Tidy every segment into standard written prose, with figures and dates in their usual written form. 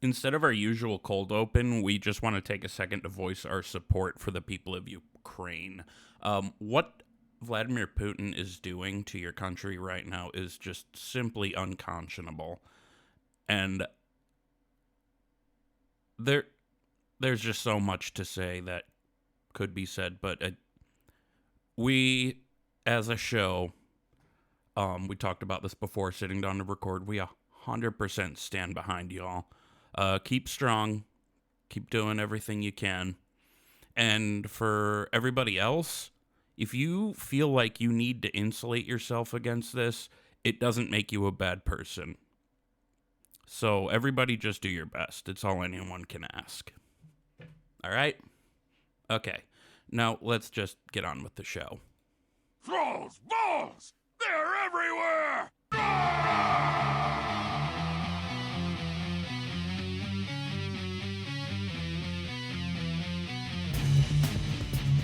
Instead of our usual cold open, we just want to take a second to voice our support for the people of Ukraine. What Vladimir Putin is doing to your country right now is just simply unconscionable. And there's just so much to say that could be said, but we, as a show, we talked about this before sitting down to record, we 100% stand behind y'all. Keep strong, keep doing everything you can. And for everybody else, if you feel like you need to insulate yourself against this, it doesn't make you a bad person. So everybody just do your best. It's all anyone can ask. All right? Okay. Now let's just get on with the show. Thralls! Balls! They're everywhere!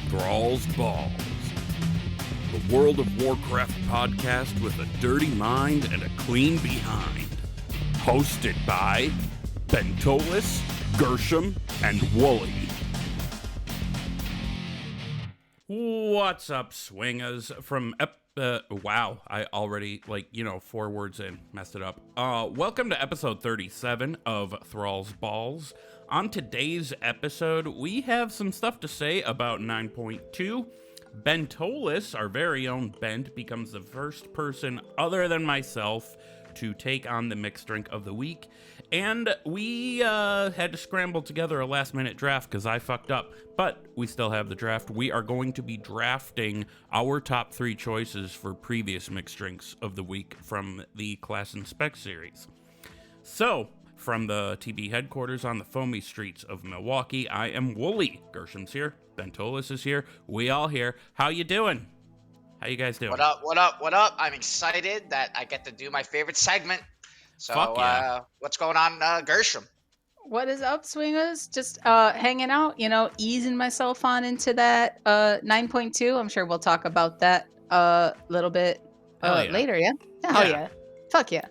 Thralls Balls. The World of Warcraft podcast with a dirty mind and a clean behind. Hosted by Bentolas, Gershom, and Wooly. What's up, swingers? From wow, I already, 4 words in, messed it up. Welcome to episode 37 of Thralls Balls. On today's episode, we have some stuff to say about 9.2. Bentolas, our very own Bent, becomes the first person other than myself to take on the mixed drink of the week. And we had to scramble together a last-minute draft because I fucked up. But we still have the draft. We are going to be drafting our top 3 choices for previous mixed drinks of the week from the Class and Spec series. So, from the TB headquarters on the foamy streets of Milwaukee, I am Wooly. Gershom's here. Bentolas is here. We all here. How you doing? How you guys doing? What up, what up, what up? I'm excited that I get to do my favorite segment. So, Fuck yeah. What's going on, Gershom? What is up, swingers? Just hanging out, easing myself on into that 9.2. I'm sure we'll talk about that a little bit later, yeah? Hell yeah. Fuck yeah.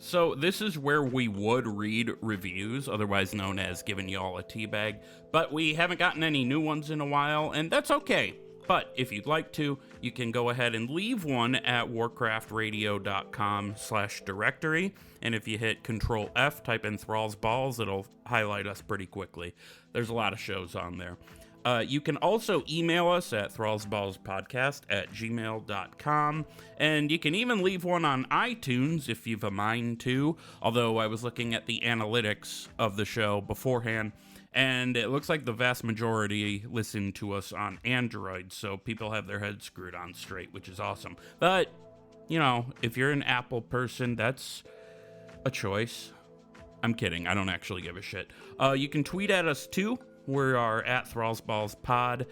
So this is where we would read reviews, otherwise known as giving y'all a teabag, but we haven't gotten any new ones in a while, and that's okay. But if you'd like to, you can go ahead and leave one at warcraftradio.com/directory. And if you hit Control F, type in Thralls Balls, it'll highlight us pretty quickly. There's a lot of shows on there. You can also email us at thrallsballspodcast@gmail.com. And you can even leave one on iTunes if you've a mind to. Although I was looking at the analytics of the show beforehand, and it looks like the vast majority listen to us on Android, so people have their heads screwed on straight, which is awesome. But, if you're an Apple person, that's a choice. I'm kidding. I don't actually give a shit. You can tweet at us, too. We are at ThrallsBallsPod.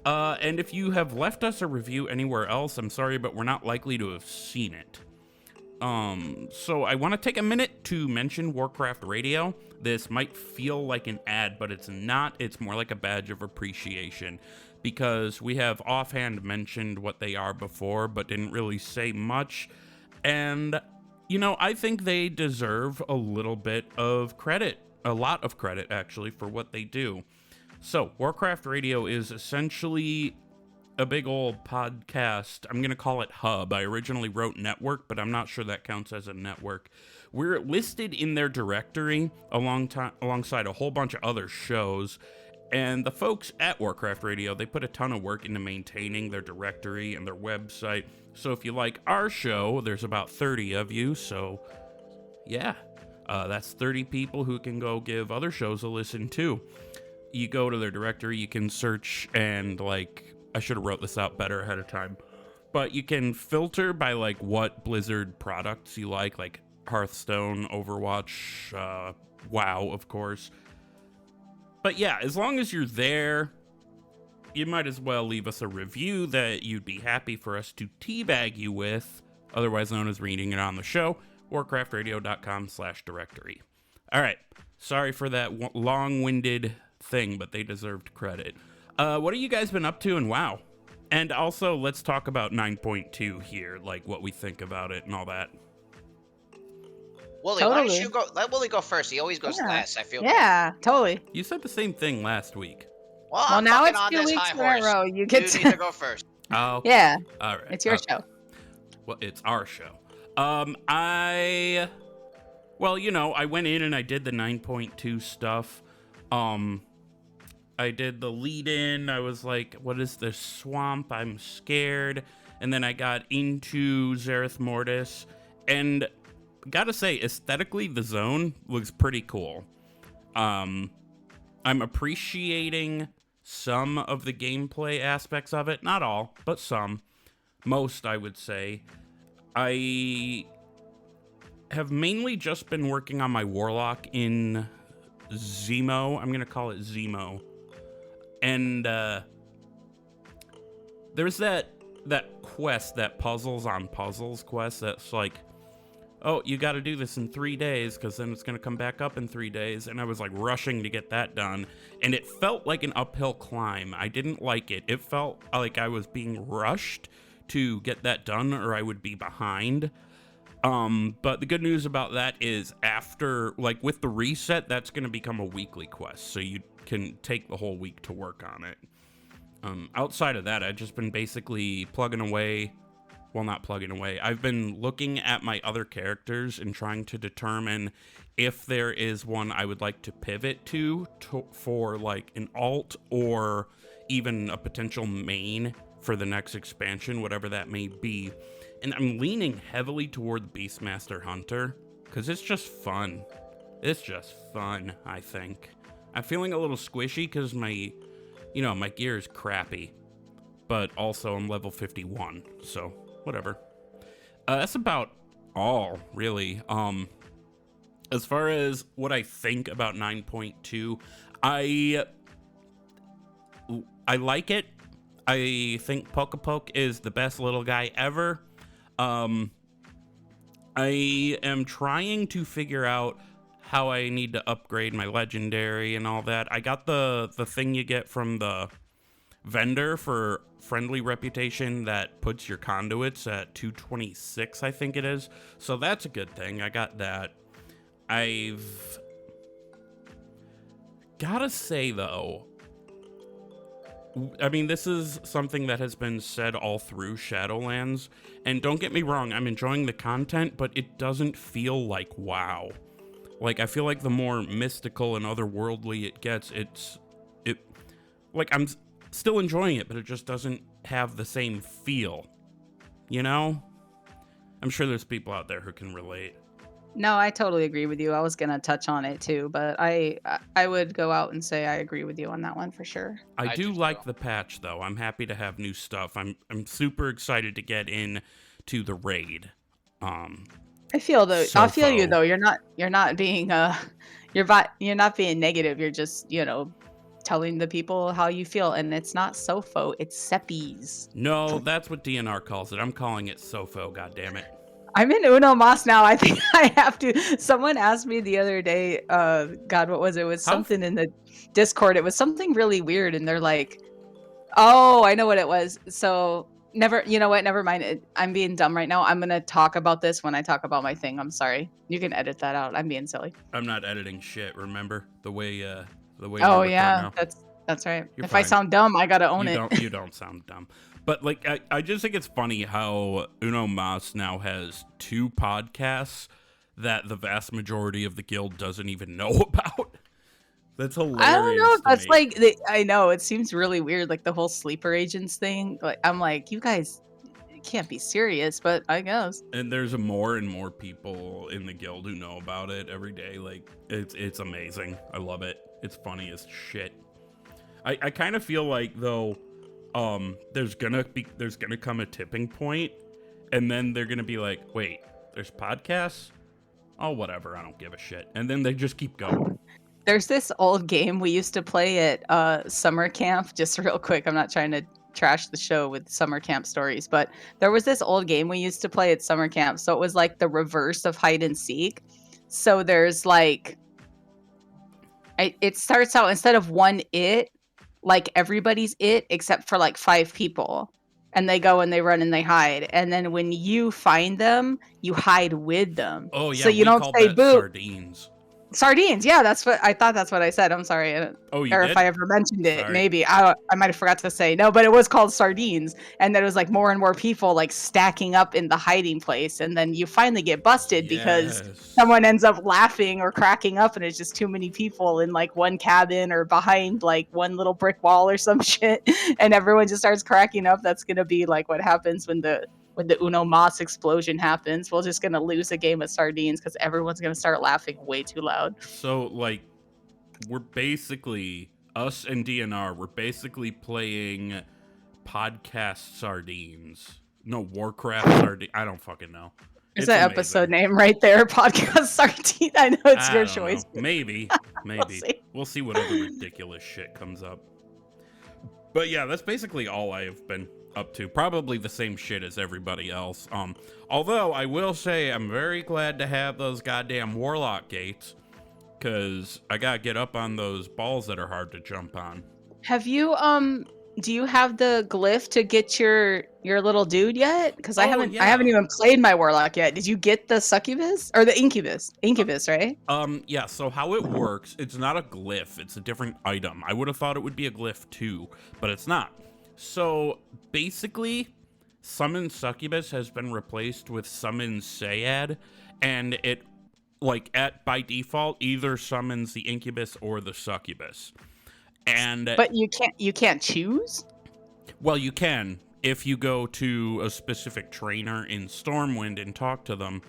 And if you have left us a review anywhere else, I'm sorry, but we're not likely to have seen it. So I want to take a minute to mention Warcraft Radio. This might feel like an ad, but it's not. It's more like a badge of appreciation because we have offhand mentioned what they are before, but didn't really say much. And, I think they deserve a little bit of credit, a lot of credit, actually, for what they do. So Warcraft Radio is essentially a big old podcast. I'm going to call it hub. I originally wrote network, but I'm not sure that counts as a network. We're listed in their directory alongside a whole bunch of other shows. And the folks at Warcraft Radio, they put a ton of work into maintaining their directory and their website. So if you like our show, there's about 30 of you. So yeah, that's 30 people who can go give other shows a listen too. You go to their directory, you can search and I should have wrote this out better ahead of time, but you can filter by what Blizzard products you like Hearthstone, Overwatch, WoW, of course. But yeah, as long as you're there, you might as well leave us a review that you'd be happy for us to teabag you with, otherwise known as reading it on the show, warcraftradio.com/directory. All right, sorry for that long-winded thing, but they deserved credit. What have you guys been up to in WoW? And also, let's talk about 9.2 here, what we think about it and all that. Wooly, why don't Totally. you go? Let Wooly go first. He always goes Yeah. last. I feel bad. Yeah, totally. You said the same thing last week. Well, Well, I'm now fucking it's on 2 this weeks high in a horse. row. You get need to go first. Oh, okay. Yeah, All right. it's your show. Well, it's our show. Well, I went in and I did the 9.2 stuff. I did the lead in. I was like, what is this swamp? I'm scared. And then I got into Zereth Mortis. And gotta say, aesthetically, the zone looks pretty cool. I'm appreciating some of the gameplay aspects of it. Not all, but some. Most, I would say. I have mainly just been working on my Warlock in Zemo. I'm going to call it Zemo. And there's that quest, that puzzles on puzzles quest that's like, oh, you got to do this in 3 days because then it's going to come back up in 3 days. And I was like rushing to get that done. And it felt like an uphill climb. I didn't like it. It felt like I was being rushed to get that done or I would be behind. But the good news about that is after, like with the reset, that's going to become a weekly quest. So you can take the whole week to work on it. Outside of that, I've just been basically plugging away. Well, not plugging away. I've been looking at my other characters and trying to determine if there is one I would like to pivot to for like an alt or even a potential main for the next expansion, whatever that may be. And I'm leaning heavily toward the Beastmaster Hunter because it's just fun. It's just fun, I think. I'm feeling a little squishy because my gear is crappy. But also I'm level 51, so whatever. That's about all, really. As far as what I think about 9.2, I like it. I think Pocopoc is the best little guy ever. I am trying to figure out how I need to upgrade my legendary and all that. I got the thing you get from the vendor for friendly reputation that puts your conduits at 226, I think it is. So that's a good thing. I got that. I've gotta say though, I mean, this is something that has been said all through Shadowlands, and don't get me wrong, I'm enjoying the content, but it doesn't feel like WoW. Like, I feel like the more mystical and otherworldly it gets, I'm still enjoying it, but it just doesn't have the same feel, you know? I'm sure there's people out there who can relate. No, I totally agree with you. I was gonna touch on it too, but I would go out and say I agree with you on that one for sure. I do like the patch though. I'm happy to have new stuff. I'm super excited to get in to the raid. I feel though. I feel you though. You're not being you're not being negative. You're just telling the people how you feel, and it's not Sofo. It's Seppies. No, that's what DNR calls it. I'm calling it Sofo. God damn it. I'm in Uno Mas now. I think I have to. Someone asked me the other day, God, what was it? It was something in the Discord. It was something really weird. And they're like, oh, I know what it was. So you know what? Never mind. I'm being dumb right now. I'm going to talk about this when I talk about my thing. I'm sorry. You can edit that out. I'm being silly. I'm not editing shit. Remember the way oh yeah, that's right. You're if fine. I sound dumb, I got to own it. You don't sound dumb. But like, I just think it's funny how Uno Mas now has 2 podcasts that the vast majority of the guild doesn't even know about. That's hilarious. I don't know. That's like, I know it seems really weird, like the whole sleeper agents thing. Like, I'm like, you guys can't be serious, but I guess. And there's more and more people in the guild who know about it every day. Like, it's amazing. I love it. It's funny as shit. I kind of feel like though. There's gonna come a tipping point, and then they're gonna be like, wait, there's podcasts? Oh, whatever, I don't give a shit. And then they just keep going. There's this old game we used to play at summer camp, just real quick. I'm not trying to trash the show with summer camp stories, but there was this old game we used to play at summer camp. So it was like the reverse of hide and seek. So there's like, it starts out instead of one like everybody's it except for like 5 people, and they go and they run and they hide. And then when you find them, you hide with them. Oh yeah, so you we don't called say that boo. sardines. Sardines, yeah, that's what I thought. That's what I said. I'm sorry. Oh, you or did? if I ever mentioned it, Sorry. maybe I might have forgot to say no, but it was called sardines, and then it was like more and more people like stacking up in the hiding place, and then you finally get busted because someone ends up laughing or cracking up, and it's just too many people in like one cabin or behind like one little brick wall or some shit, and everyone just starts cracking up. That's gonna be like what happens when the Uno Mas explosion happens. We're just gonna lose a game of sardines because everyone's gonna start laughing way too loud. So like, we're basically us and DNR. We're basically playing podcast sardines. No, Warcraft sardines. I don't fucking know. There's an episode name right there. Podcast sardine. I know it's your choice. Maybe. We'll see what other ridiculous shit comes up. But yeah, that's basically all I have been up to. Probably the same shit as everybody else. Although I will say I'm very glad to have those goddamn warlock gates, because I gotta get up on those balls that are hard to jump on. Have you do you have the glyph to get your little dude yet? Because I haven't even played my warlock yet. Did you get the succubus or the incubus? Incubus, right? Yeah, so how it works, it's not a glyph, it's a different item. I would have thought it would be a glyph too, but it's not. So basically, Summon Succubus has been replaced with Summon Sayad, and it, like, by default, either summons the Incubus or the Succubus. But you can't choose? Well, you can if you go to a specific trainer in Stormwind and talk to them,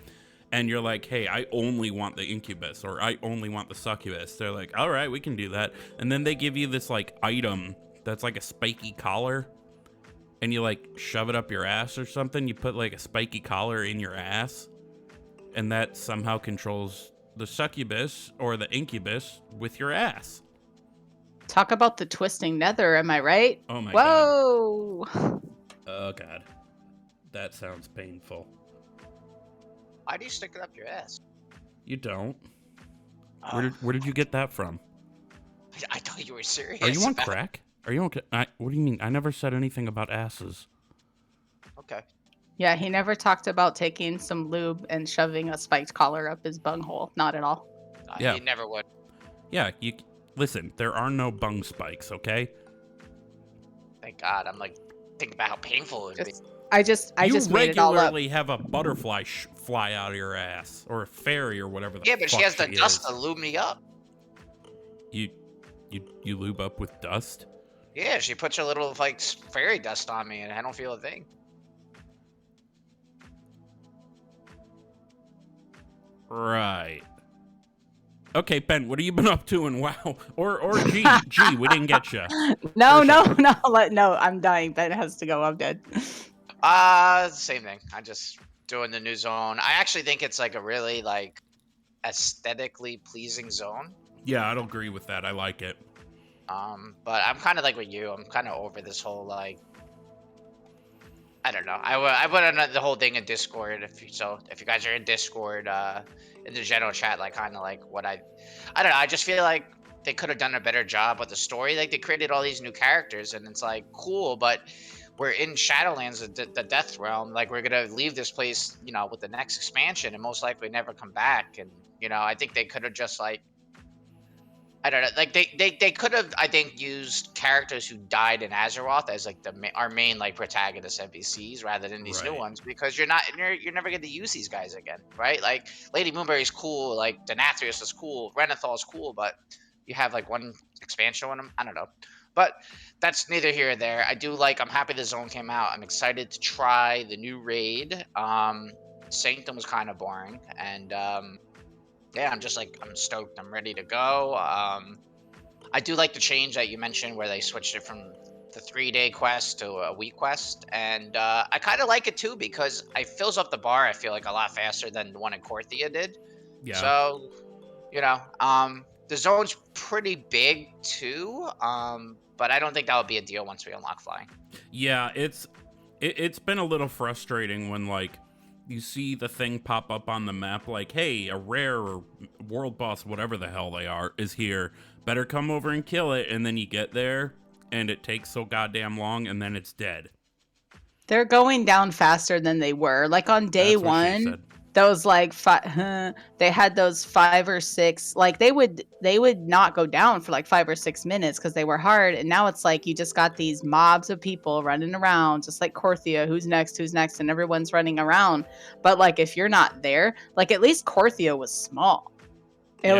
and you're like, hey, I only want the Incubus, or I only want the Succubus. They're like, all right, we can do that. And then they give you this, like, item that's like a spiky collar, and you like shove it up your ass or something. You put like a spiky collar in your ass, and that somehow controls the succubus or the incubus with your ass. Talk about the twisting nether, am I right? Oh my god. Oh god. That sounds painful. Why do you stick it up your ass? You don't. Where did you get that from? I thought you were serious. Are you on crack? Are you okay? What do you mean? I never said anything about asses. Okay. Yeah, he never talked about taking some lube and shoving a spiked collar up his bunghole. Not at all. Yeah. He never would. Yeah, listen, there are no bung spikes, okay? Thank God. I'm like, thinking about how painful it would be. I just made it all up. You regularly have a butterfly fly out of your ass, or a fairy, or whatever the fuck. Yeah, but she has the dust to lube me up. You lube up with dust? Yeah, she puts her little like fairy dust on me, and I don't feel a thing. Right. Okay, Ben, what have you been up to in WoW? Or G, we didn't get you. No, I'm dying. Ben has to go. I'm dead. Same thing. I'm just doing the new zone. I actually think it's like a really like aesthetically pleasing zone. Yeah, I'd agree with that. I like it. But I'm kind of like with you. I'm kind of over this whole like. I don't know. I put on the whole thing in Discord. If you guys are in Discord, in the general chat, like kind of like what I don't know. I just feel like they could have done a better job with the story. Like they created all these new characters, and it's like cool, but we're in Shadowlands, the Death Realm. Like we're gonna leave this place, you know, with the next expansion, and most likely never come back. And you know, I think they could have just like. I don't know. Like they could have, I think, used characters who died in Azeroth as like our main like protagonist NPCs rather than these new ones, because you're never going to use these guys again, right? Like Lady Moonberry's cool, like Denathrius is cool, Renathal's cool, but you have like one expansion on them. I don't know, but that's neither here or there. I'm happy the zone came out. I'm excited to try the new raid. Sanctum was kind of boring, and yeah, I'm stoked. I'm ready to go. I do like the change that you mentioned where they switched it from the 3-day quest to a week quest. And I kind of like it too because it fills up the bar, I feel like, a lot faster than the one in Korthia did. Yeah. So, you know, the zone's pretty big too. But I don't think that would be a deal once we unlock flying. Yeah, it's been a little frustrating when, like, you see the thing pop up on the map like, hey, a rare or world boss, whatever the hell they are, is here. Better come over and kill it. And then you get there, and it takes so goddamn long, and then it's dead. They're going down faster than they were. Like on day That's what she one, said. those like they had those 5 or 6. Like they would not go down for like 5 or 6 minutes because they were hard. And now it's like you just got these mobs of people running around, just like Korthia. Who's next? Who's next? And everyone's running around. But like if you're not there, like at least Korthia was small. It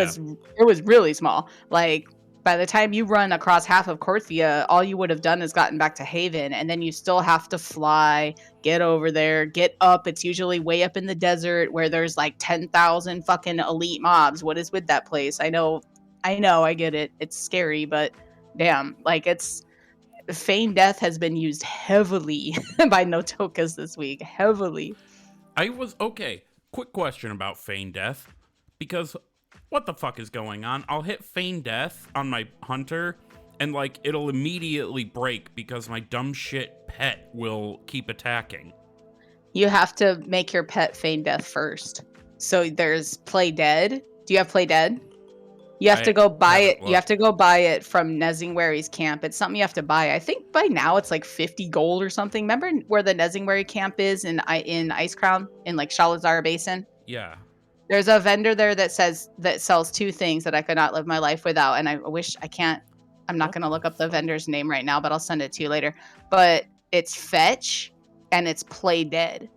was really small. Like by the time you run across half of Korthia, all you would have done is gotten back to Haven, and then you still have to fly, get over there, get up. It's usually way up in the desert where there's like 10,000 fucking elite mobs. What is with that place? I know, I get it. It's scary, but damn, like it's Feign Death has been used heavily by Notokas this week. Heavily. Quick question about Feign Death, because what the fuck is going on? I'll hit Feign Death on my hunter, and like it'll immediately break because my dumb shit pet will keep attacking. You have to make your pet Feign Death first. So there's Play Dead. Do you have Play Dead? You have to go buy it. You have to go buy it from Nezingwary's camp. It's something you have to buy. I think by now it's like 50 gold or something. Remember where the Nezingwary camp is in Ice Crown in like Shalazar Basin? Yeah. There's a vendor there that sells 2 things that I could not live my life without, and I wish I can't. I'm not going to look up the vendor's name right now, but I'll send it to you later. But it's Fetch and it's Play Dead.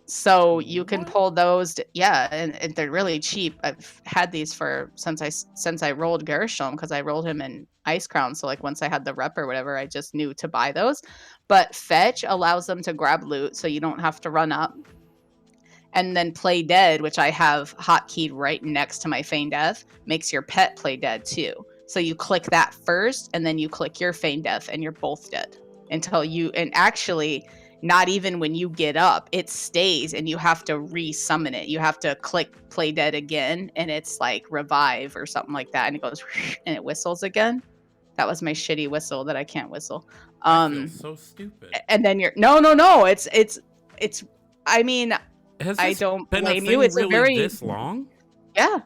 So you can pull those, and they're really cheap. I've had these since I rolled Gershom, because I rolled him in Ice Crown. So like once I had the rep or whatever, I just knew to buy those. But Fetch allows them to grab loot, so you don't have to run up. And then Play Dead, which I have hotkeyed right next to my Feign Death, makes your pet Play Dead too. So you click that first, and then you click your Feign Death, and you're both dead until you. And actually, not even when you get up, it stays, and you have to re-summon it. You have to click Play Dead again, and it's like revive or something like that, and it goes and it whistles again. That was my shitty whistle that I can't whistle. I feel so stupid. And then you're no. It's. I mean. I don't blame you. It's really very this long. Yeah.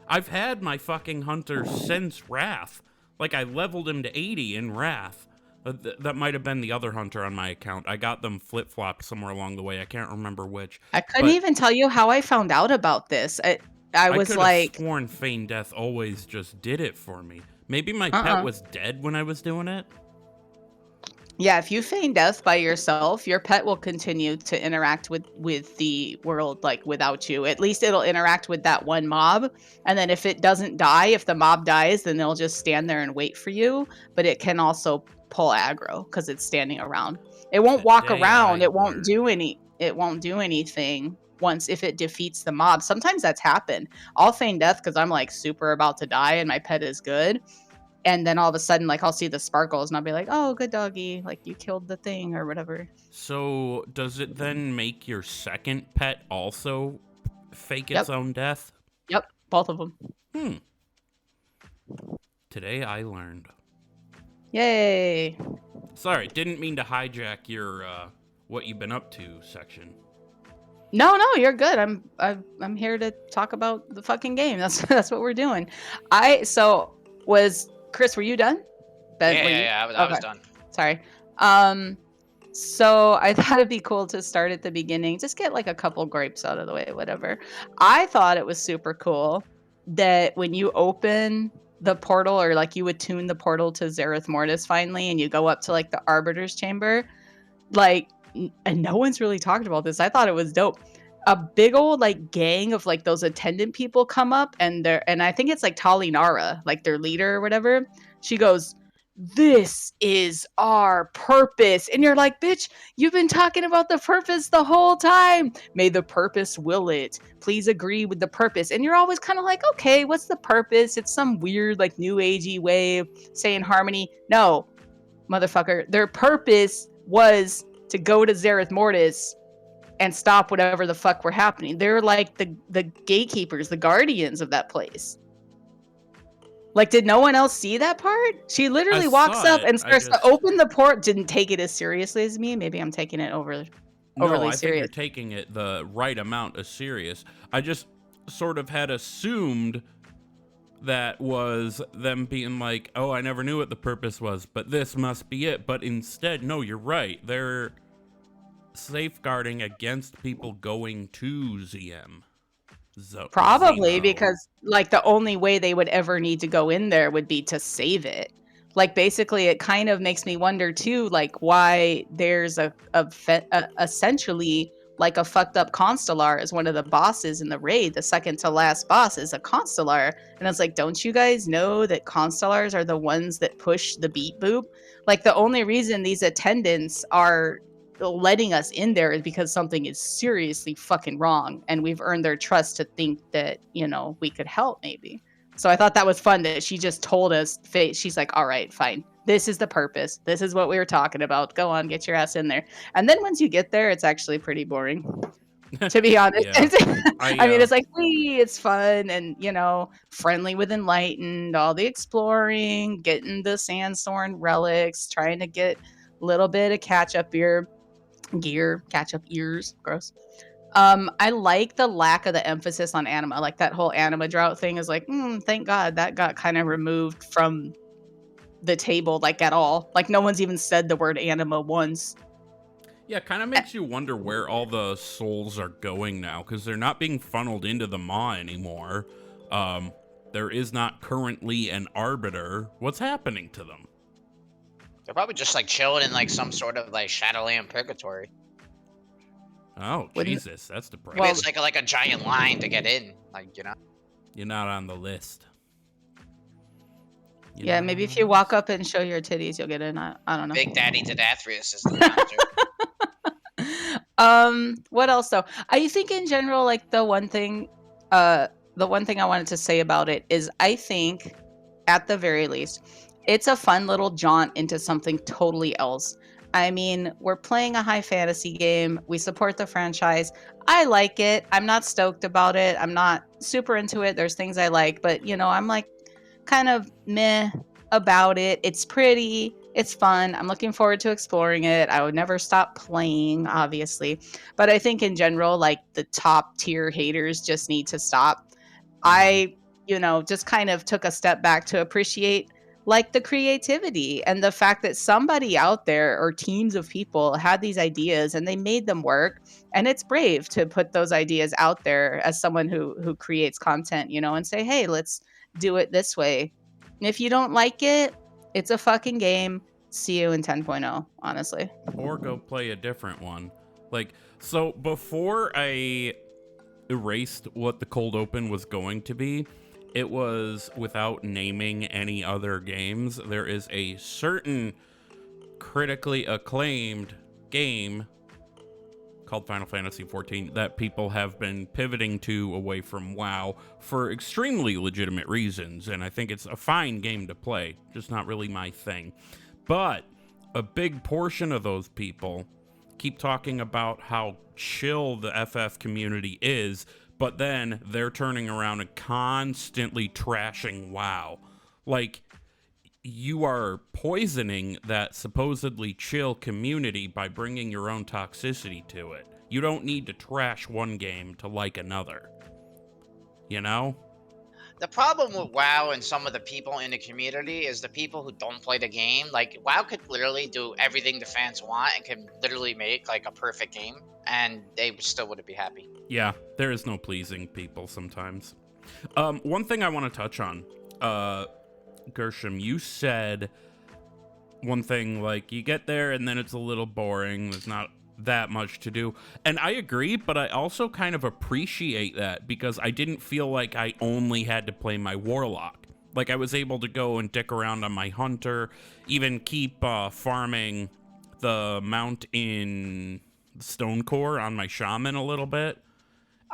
I've had my fucking hunter since Wrath. Like I leveled him to 80 in Wrath. That might have been the other hunter on my account. I got them flip-flopped somewhere along the way. I can't remember which. I couldn't even tell you how I found out about this. I was like, sworn Feign Death always just did it for me. Maybe my pet was dead when I was doing it. Yeah, if you Feign Death by yourself, your pet will continue to interact with the world like without you. At least it'll interact with that one mob. And then if it doesn't die, if the mob dies, then they'll just stand there and wait for you. But it can also pull aggro because it's standing around. It won't walk around. It won't do anything once if it defeats the mob. Sometimes that's happened. I'll Feign Death because I'm like super about to die and my pet is good. And then all of a sudden, like, I'll see the sparkles and I'll be like, oh, good doggy. Like, you killed the thing or whatever. So, does it then make your second pet also fake its own death? Yep, both of them. Today I learned. Yay. Sorry, didn't mean to hijack your, what you've been up to section. No, you're good. I'm here to talk about the fucking game. That's what we're doing. Chris, were you done? I was done. Sorry. So I thought it'd be cool to start at the beginning. Just get like a couple gripes out of the way, whatever. I thought it was super cool that when you open the portal, or like you would tune the portal to Zereth Mortis finally, and you go up to like the Arbiter's Chamber, like, and no one's really talked about this. I thought it was dope. A big old like gang of like those attendant people come up, and I think it's like Talinara, like their leader or whatever. She goes, "This is our purpose." And you're like, bitch, you've been talking about the purpose the whole time. May the purpose will it. Please agree with the purpose. And you're always kind of like, okay, what's the purpose? It's some weird like new agey way of saying harmony. No, motherfucker. Their purpose was to go to Zereth Mortis and stop whatever the fuck were happening. They're like the gatekeepers, the guardians of that place. Like, did no one else see that part? She literally walks up and starts to open the port. Didn't take it as seriously as me. Maybe I'm taking it overly serious. Think you're taking it the right amount of serious. I just sort of had assumed that was them being like, oh, I never knew what the purpose was, but this must be it. But instead, no, you're right. They're safeguarding against people going to ZM. Probably Zemo. because like the only way they would ever need to go in there would be to save it. Like basically it kind of makes me wonder too, like why there's essentially like a fucked up Constellar as one of the bosses in the raid. The second to last boss is a Constellar. And it's like, don't you guys know that Constellars are the ones that push the beat boop? Like the only reason these attendants are letting us in there is because something is seriously fucking wrong. And we've earned their trust to think that, you know, we could help maybe. So I thought that was fun that she just told us, she's like, all right, fine. This is the purpose. This is what we were talking about. Go on, get your ass in there. And then once you get there, it's actually pretty boring, to be honest. I mean, it's like, it's fun and, you know, friendly with Enlightened, all the exploring, getting the Sandstorm relics, trying to get a little bit of catch-up gear, catch-up ears, gross. I like the lack of the emphasis on anima. Like that whole anima drought thing is like, thank God that got kind of removed from the table, like at all. Like no one's even said the word anima once. Yeah, it kind of makes you wonder where all the souls are going now, because they're not being funneled into the maw anymore. There is not currently an arbiter. What's happening to them? They're probably just like chilling in like some sort of like Shadowland purgatory. Oh, Jesus, that's depressing. Maybe it's like a giant line to get in, like, you know. You're not on the list. Yeah, maybe if you walk up and show your titties, you'll get in. I don't know. Big Daddy Dedathrius is the manager. What else though? I think in general, like the one thing I wanted to say about it is I think, at the very least, it's a fun little jaunt into something totally else. I mean, we're playing a high fantasy game. We support the franchise. I like it. I'm not stoked about it. I'm not super into it. There's things I like, but you know, I'm like kind of meh about it. It's pretty. It's fun. I'm looking forward to exploring it. I would never stop playing, obviously. But I think in general, like the top tier haters just need to stop. I, you know, just kind of took a step back to appreciate like the creativity and the fact that somebody out there or teams of people had these ideas and they made them work. And it's brave to put those ideas out there as someone who creates content, you know, and say, hey, let's do it this way. And if you don't like it, it's a fucking game. See you in 10.0, honestly. Or go play a different one. Like, so before I erased what the cold open was going to be, it was, without naming any other games, there is a certain critically acclaimed game called Final Fantasy XIV that people have been pivoting to away from WoW for extremely legitimate reasons, and I think it's a fine game to play, just not really my thing. But a big portion of those people keep talking about how chill the FF community is, but then they're turning around and constantly trashing WoW. Like, you are poisoning that supposedly chill community by bringing your own toxicity to it. You don't need to trash one game to like another. You know? The problem with WoW and some of the people in the community is the people who don't play the game. Like, WoW could literally do everything the fans want and can literally make like a perfect game, and they still wouldn't be happy. Yeah, there is no pleasing people sometimes. One thing I want to touch on, Gershom, you said one thing like you get there and then it's a little boring. There's not that much to do. And I agree, but I also kind of appreciate that because I didn't feel like I only had to play my Warlock. Like I was able to go and dick around on my Hunter, even keep farming the mount in Stonecore on my Shaman a little bit.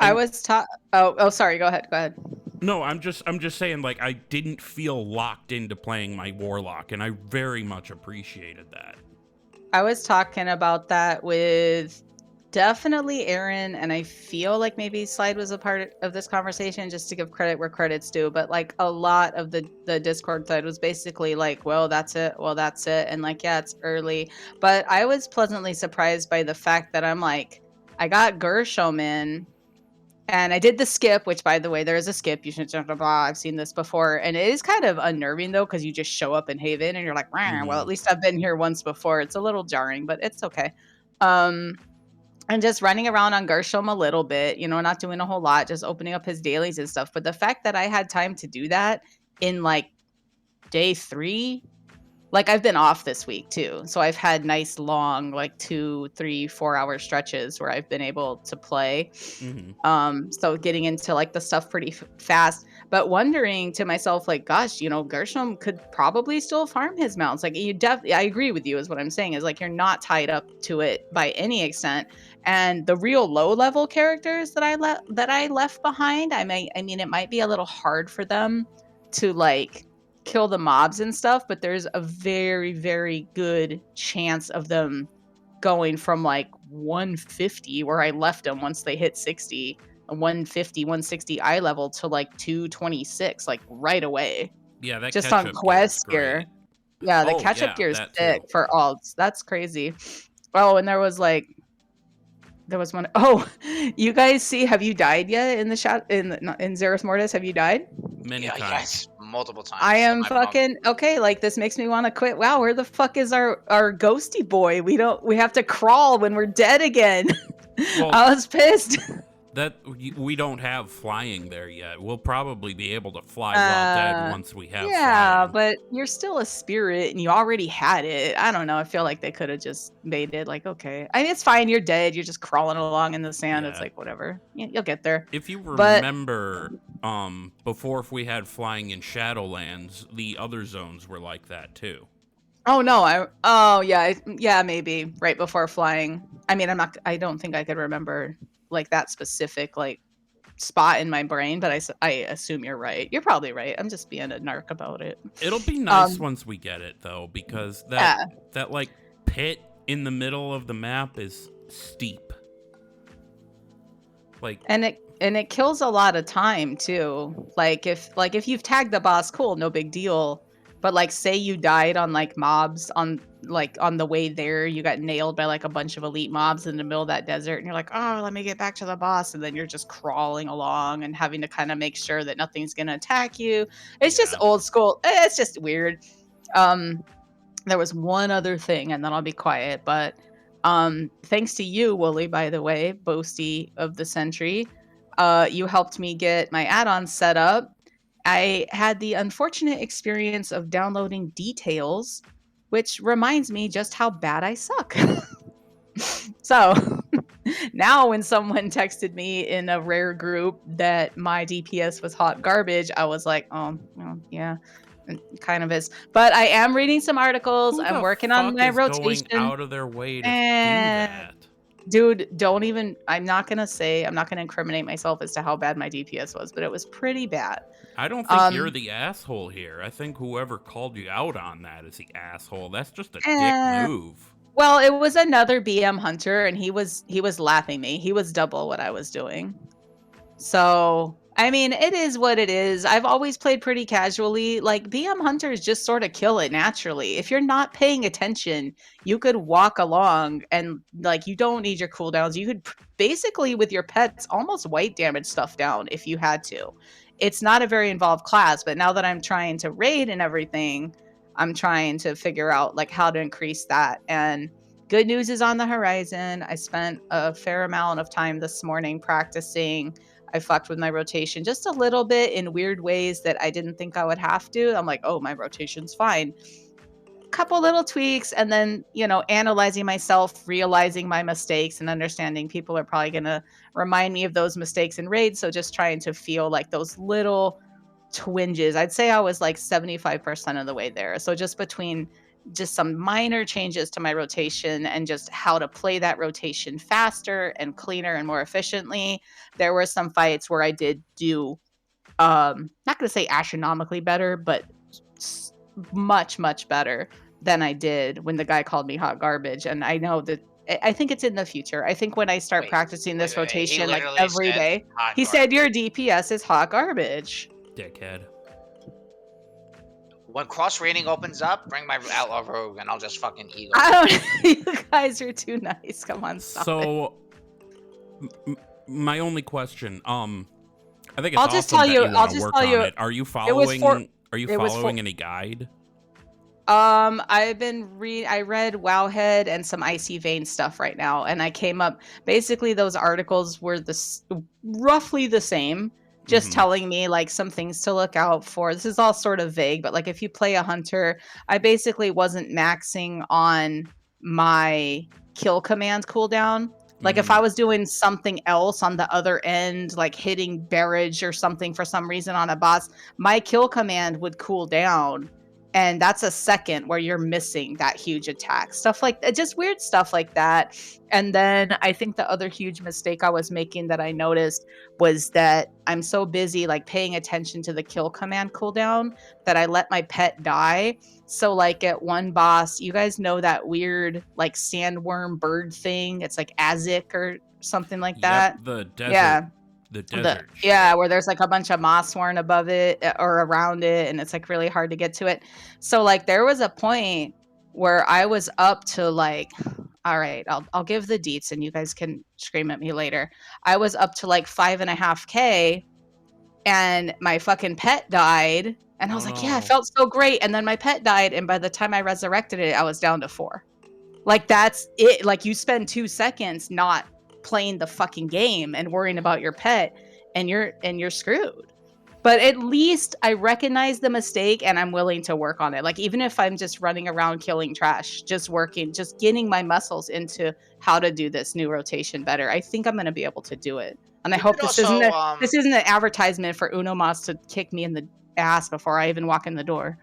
I was Oh, sorry. Go ahead. No, I'm just saying, like, I didn't feel locked into playing my Warlock, and I very much appreciated that. I was talking about that with definitely Aaron, and I feel like maybe Slide was a part of this conversation, just to give credit where credit's due. But like a lot of the Discord thread was basically like, well, that's it. And like, yeah, it's early. But I was pleasantly surprised by the fact that I'm like, I got Gershom in. And I did the skip, which, by the way, there is a skip. You should blah. I've seen this before. And it is kind of unnerving, though, because you just show up in Haven and you're like, well, at least I've been here once before. It's a little jarring, but it's okay. and just running around on Gershom a little bit, not doing a whole lot, just opening up his dailies and stuff. But the fact that I had time to do that in like day 3, like I've been off this week too. So I've had nice long, like 2, 3, 4 hour stretches where I've been able to play. Mm-hmm. So getting into like the stuff pretty fast, but wondering to myself, like, gosh, Gershom could probably still farm his mounts. Like I agree with you is what I'm saying, is like, you're not tied up to it by any extent. And the real low level characters that I left behind, I mean, it might be a little hard for them to like kill the mobs and stuff, but there's a very, very good chance of them going from like 150 where I left them once they hit 60, 150, 160 eye level to like 226, like right away. Yeah, that just on quest gear. Yeah, the catch-up gear is thick for alts. That's crazy. Oh, and there was one. Oh, you guys have you died yet in the in Zereth Mortis? Have you died? Many times. Yes, multiple times. I am fucking okay. Like, this makes me want to quit. Wow, where the fuck is our ghosty boy? We have to crawl when we're dead again. Well, I was pissed. That we don't have flying there yet. We'll probably be able to fly while dead once we have flying. But you're still a spirit and you already had it. I don't know. I feel like they could have just made it like, okay. I mean, it's fine. You're dead. You're just crawling along in the sand. Yeah. It's like, whatever. You'll get there. If you remember, before, if we had flying in Shadowlands, the other zones were like that too. Oh no! Yeah, maybe right before flying. I mean, I don't think I could remember like that specific like spot in my brain, but I assume you're right. You're probably right. I'm just being a narc about it. It'll be nice once we get it though, because that like pit in the middle of the map is steep. Like, and it kills a lot of time too. Like if you've tagged the boss, cool, no big deal. But like, say you died on like mobs on the way there, you got nailed by like a bunch of elite mobs in the middle of that desert, and you're like, oh, let me get back to the boss, and then you're just crawling along and having to kind of make sure that nothing's gonna attack you. It's just old school. It's just weird. There was one other thing, and then I'll be quiet. But thanks to you, Wooly, by the way, Boasty of the Century, you helped me get my add-on set up. I had the unfortunate experience of downloading Details, which reminds me just how bad I suck. So now when someone texted me in a rare group that my DPS was hot garbage, I was like, oh, well, yeah, it kind of is. But I am reading some articles. I'm working on my rotation. Going out of their way to do that. Dude, I'm not going to incriminate myself as to how bad my DPS was, but it was pretty bad. I don't think you're the asshole here. I think whoever called you out on that is the asshole. That's just a dick move. Well, it was another BM hunter, and he was laughing me. He was double what I was doing. So, I mean, it is what it is. I've always played pretty casually. Like, BM hunters just sort of kill it naturally. If you're not paying attention, you could walk along and, like, you don't need your cooldowns. You could basically, with your pets, almost white damage stuff down if you had to. It's not a very involved class, but now that I'm trying to raid and everything, I'm trying to figure out like how to increase that. And good news is on the horizon. I spent a fair amount of time this morning practicing. I fucked with my rotation just a little bit in weird ways that I didn't think I would have to. I'm like, oh, my rotation's fine. Couple little tweaks, and then, analyzing myself, realizing my mistakes, and understanding people are probably going to remind me of those mistakes in raids. So just trying to feel like those little twinges. I'd say I was like 75% of the way there. So just between just some minor changes to my rotation and just how to play that rotation faster and cleaner and more efficiently, there were some fights where I did do, not going to say astronomically better, but much, much better than I did when the guy called me hot garbage. And I know that I think it's in the future. I think when I start practicing this rotation like every day, he said your DPS is hot garbage. Dickhead. When cross rating opens up, bring my outlaw rogue and I'll just fucking eat you guys are too nice. Come on, stop my only question, I think it's I'll just awesome tell you, that you want to work on it. Are you following any guide? I've been I read Wowhead and some Icy Vein stuff right now, and I came up basically those articles were roughly the same, just telling me like some things to look out for. This is all sort of vague, but like if you play a hunter, I basically wasn't maxing on my kill command cooldown. Like if I was doing something else on the other end, like hitting barrage or something for some reason on a boss, my kill command would cool down. And that's a second where you're missing that huge attack. Stuff like that, just weird stuff like that. And then I think the other huge mistake I was making that I noticed was that I'm so busy like paying attention to the kill command cooldown that I let my pet die. So like at one boss, you guys know that weird like sandworm bird thing? It's like Azik or something like that. The desert. Yeah. The desert. Where there's like a bunch of mossworn above it or around it, and it's like really hard to get to it. So like there was a point where I was up to like, all right, I'll give the deets and you guys can scream at me later. I was up to like 5.5K and my fucking pet died. And I was like, yeah, I felt so great. And then my pet died. And by the time I resurrected it, I was down to 4. Like that's it. Like you spend 2 seconds not playing the fucking game and worrying about your pet and you're screwed. But at least I recognize the mistake and I'm willing to work on it. Like even if I'm just running around killing trash, just getting my muscles into how to do this new rotation better. I think I'm going to be able to do it. And I hope this isn't an advertisement for Unomas to kick me in the ass before I even walk in the door.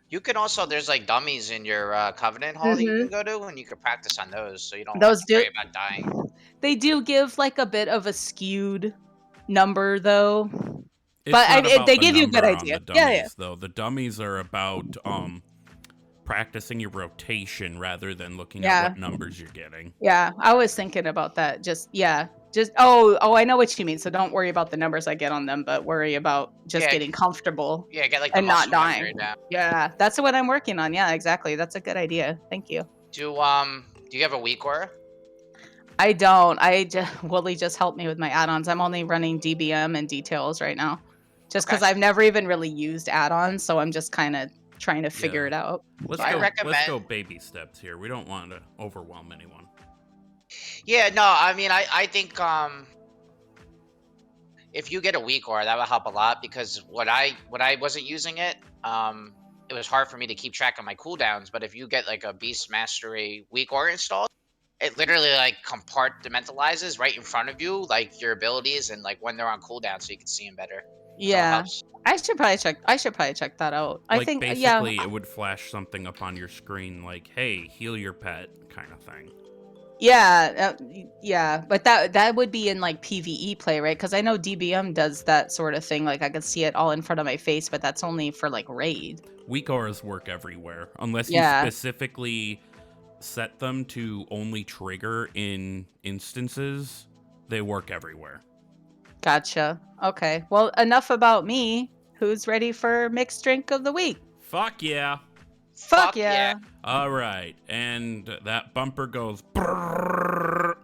You can also, there's like dummies in your Covenant Hall that you can go to, and you can practice on those, so you don't have to worry about dying. They do give like a bit of a skewed number, though. They give you a good idea. Though the dummies are about practicing your rotation rather than looking at what numbers you're getting. Yeah, I was thinking about that. I know what you mean. So don't worry about the numbers I get on them, but worry about just getting comfortable. Yeah, get like and not dying. Yeah, that's what I'm working on. Yeah, exactly. That's a good idea. Thank you. Do you have a weak aura? I don't. Wooly just helped me with my add-ons. I'm only running DBM and details right now, just because I've never even really used add-ons, so I'm just kind of trying to figure it out. Let's go baby steps here. We don't want to overwhelm anyone. Yeah, no, I mean, I think if you get a weak aura, that would help a lot, because when I wasn't using it, it was hard for me to keep track of my cooldowns. But if you get like a Beast Mastery weak aura installed, it literally like compartmentalizes right in front of you, like your abilities and like when they're on cooldown, so you can see them better. Yeah, so I should probably check that out. I think basically it would flash something up on your screen like, "Hey, heal your pet," kind of thing. Yeah, but that would be in like PvE play, right? Because I know DBM does that sort of thing. Like I could see it all in front of my face, but that's only for like raid. Weak auras work everywhere, unless you specifically set them to only trigger in instances. They work everywhere. Gotcha. Okay. Well, enough about me. Who's ready for mixed drink of the week? Fuck yeah. Fuck yeah. All right, and that bumper goes brrrr.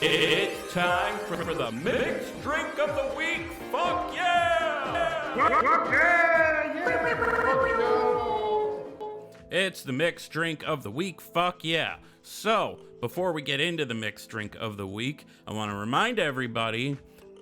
It's time for the mixed drink of the week. Fuck yeah! Fuck yeah! It's the mixed drink of the week. Fuck yeah! So, before we get into the mixed drink of the week, I want to remind everybody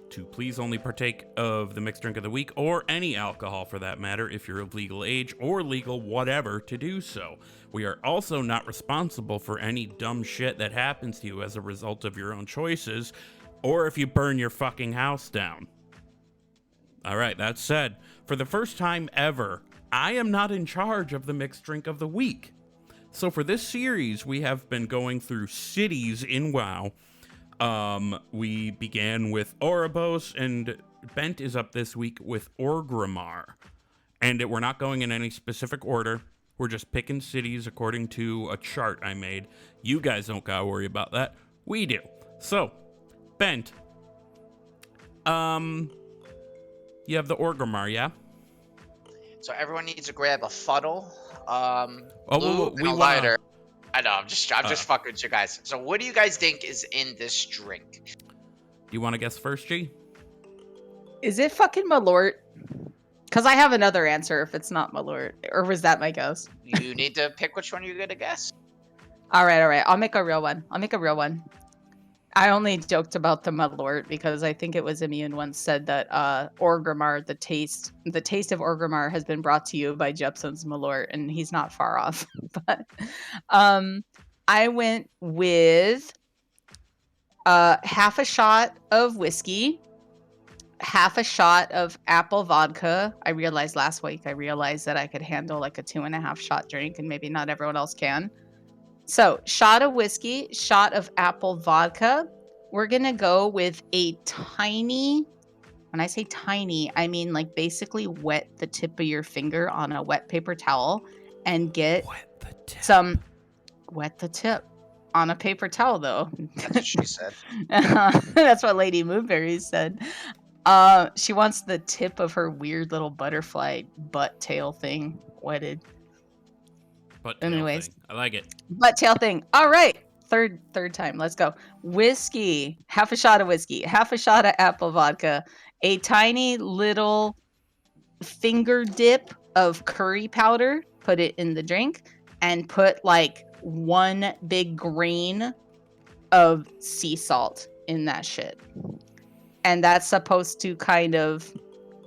to please only partake of the mixed drink of the week, or any alcohol for that matter, if you're of legal age or legal whatever to do so. We are also not responsible for any dumb shit that happens to you as a result of your own choices, or if you burn your fucking house down. Alright, that said, for the first time ever, I am not in charge of the mixed drink of the week. So for this series, we have been going through cities in WoW. We began with Oribos, and Bent is up this week with Orgrimmar. And we're not going in any specific order. We're just picking cities according to a chart I made. You guys don't gotta worry about that. We do. So, Bent. You have the Orgrimmar, yeah? So everyone needs to grab a funnel, we a lighter. I know, I'm just fucking with you guys. So what do you guys think is in this drink? You want to guess first, G? Is it fucking Malort? Because I have another answer if it's not Malort. Or was that my guess? You need to pick which one you're gonna guess. All right. I'll make a real one. I only joked about the Malort because I think it was Immune once said that Orgrimmar, the taste of Orgrimmar has been brought to you by Jepson's Malort, and he's not far off. But I went with half a shot of whiskey, half a shot of apple vodka. I realized last week that I could handle like a 2.5 shot drink, and maybe not everyone else can. So, shot of whiskey, shot of apple vodka. We're going to go with a tiny, when I say tiny, I mean like basically wet the tip of your finger on a wet paper towel and get wet the tip on a paper towel, though. That's what she said. That's what Lady Moonberry said. She wants the tip of her weird little butterfly butt tail thing wetted. Anyways, thing. I like it. Butt tail thing. All right. Third time. Let's go. Whiskey. Half a shot of whiskey. Half a shot of apple vodka. A tiny little finger dip of curry powder. Put it in the drink. And put like one big grain of sea salt in that shit. And that's supposed to kind of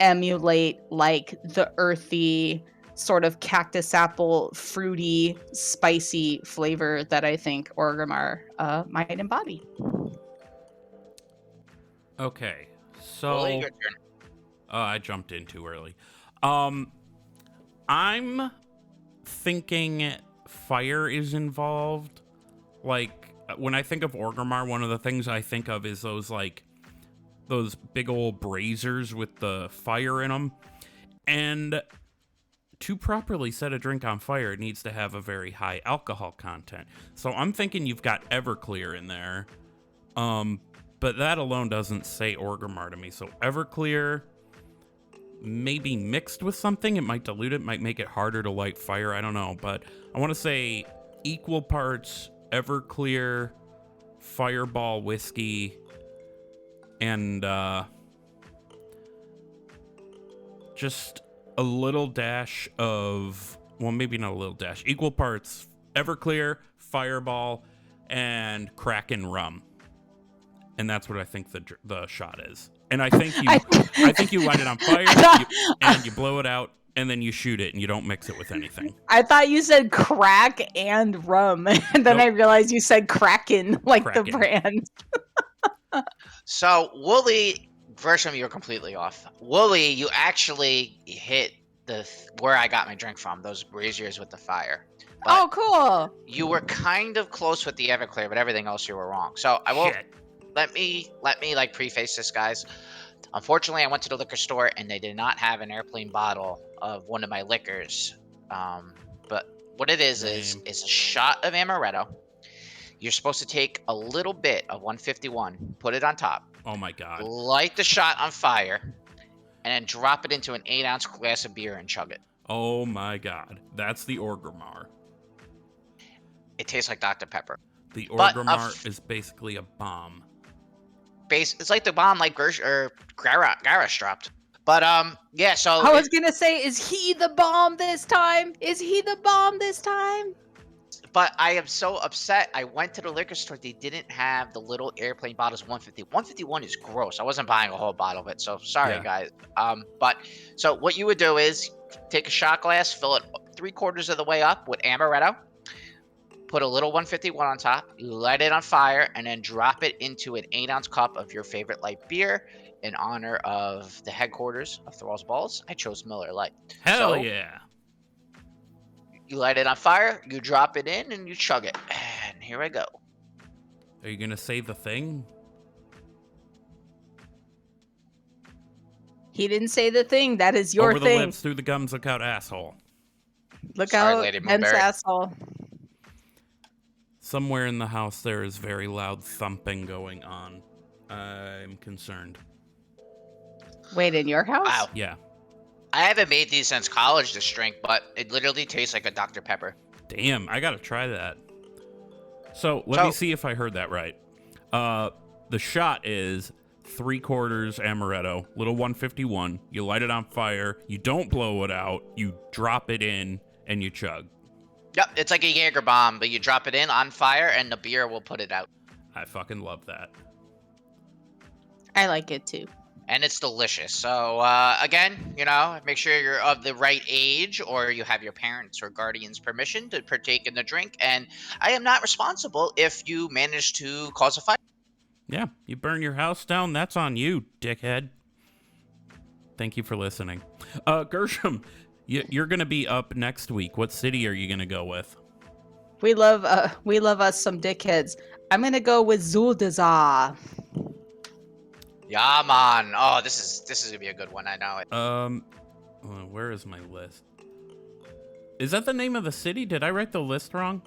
emulate like the earthy sort of cactus apple, fruity, spicy flavor that I think Orgrimmar might embody. Okay, so Your turn. I jumped in too early. I'm thinking fire is involved. Like when I think of Orgrimmar, one of the things I think of is those big old braziers with the fire in them, and to properly set a drink on fire, it needs to have a very high alcohol content. So I'm thinking you've got Everclear in there. But that alone doesn't say Orgrimmar to me. So Everclear, maybe mixed with something. It might dilute it, might make it harder to light fire. I don't know. But I want to say equal parts Everclear, Fireball whiskey, and just a little dash of, well, maybe not a little dash, equal parts Everclear, Fireball, and Kraken rum. And that's what I think the shot is. And I think you light it on fire and you blow it out and then you shoot it and you don't mix it with anything. I thought you said crack and rum, and then I realized you said Kraken, like Kraken. The brand. So Wooly, first time you're completely off. Wooly, you actually hit where I got my drink from, those braziers with the fire. But cool. You were kind of close with the Everclear, but everything else you were wrong. So I will let me like preface this, guys. Unfortunately, I went to the liquor store and they did not have an airplane bottle of one of my liquors. But what it is a shot of Amaretto. You're supposed to take a little bit of 151, put it on top. Oh my God. Light the shot on fire, and then drop it into an 8-ounce glass of beer and chug it. Oh my God. That's the Orgrimmar. It tastes like Dr. Pepper. The Orgrimmar is basically a bomb. It's like the bomb like Garrosh dropped. But yeah, so I was gonna say, is he the bomb this time? But I am so upset. I went to the liquor store. They didn't have the little airplane bottles 150. 151 is gross. I wasn't buying a whole bottle of it. So sorry, guys. But so what you would do is take a shot glass, fill it 3/4 of the way up with Amaretto, put a little 151 on top, you light it on fire, and then drop it into an 8-ounce cup of your favorite light beer. In honor of the headquarters of Thrall's Balls, I chose Miller Lite. Hell yeah. You light it on fire, you drop it in, and you chug it. And here I go. Are you going to say the thing? He didn't say the thing. That is your thing. Over thing. the lips, through the gums, look out, asshole. Look out, Ben's asshole. Somewhere in the house there is very loud thumping going on. I'm concerned. Wait, in your house? Wow. Yeah. I haven't made these since college, this drink, but it literally tastes like a Dr. Pepper. Damn, I gotta try that. So, let me see if I heard that right. The shot is 3/4 Amaretto, little 151. You light it on fire. You don't blow it out. You drop it in and you chug. Yep, it's like a Jaeger bomb, but you drop it in on fire and the beer will put it out. I fucking love that. I like it too. And it's delicious. So, again, make sure you're of the right age or you have your parents' or guardians' permission to partake in the drink. And I am not responsible if you manage to cause a fire. Yeah, you burn your house down, that's on you, dickhead. Thank you for listening. Gershom, you're going to be up next week. What city are you going to go with? We love us some dickheads. I'm going to go with Zuldazar. Yeah, man. Oh, this is going to be a good one. I know it. Where is my list? Is that the name of the city? Did I write the list wrong?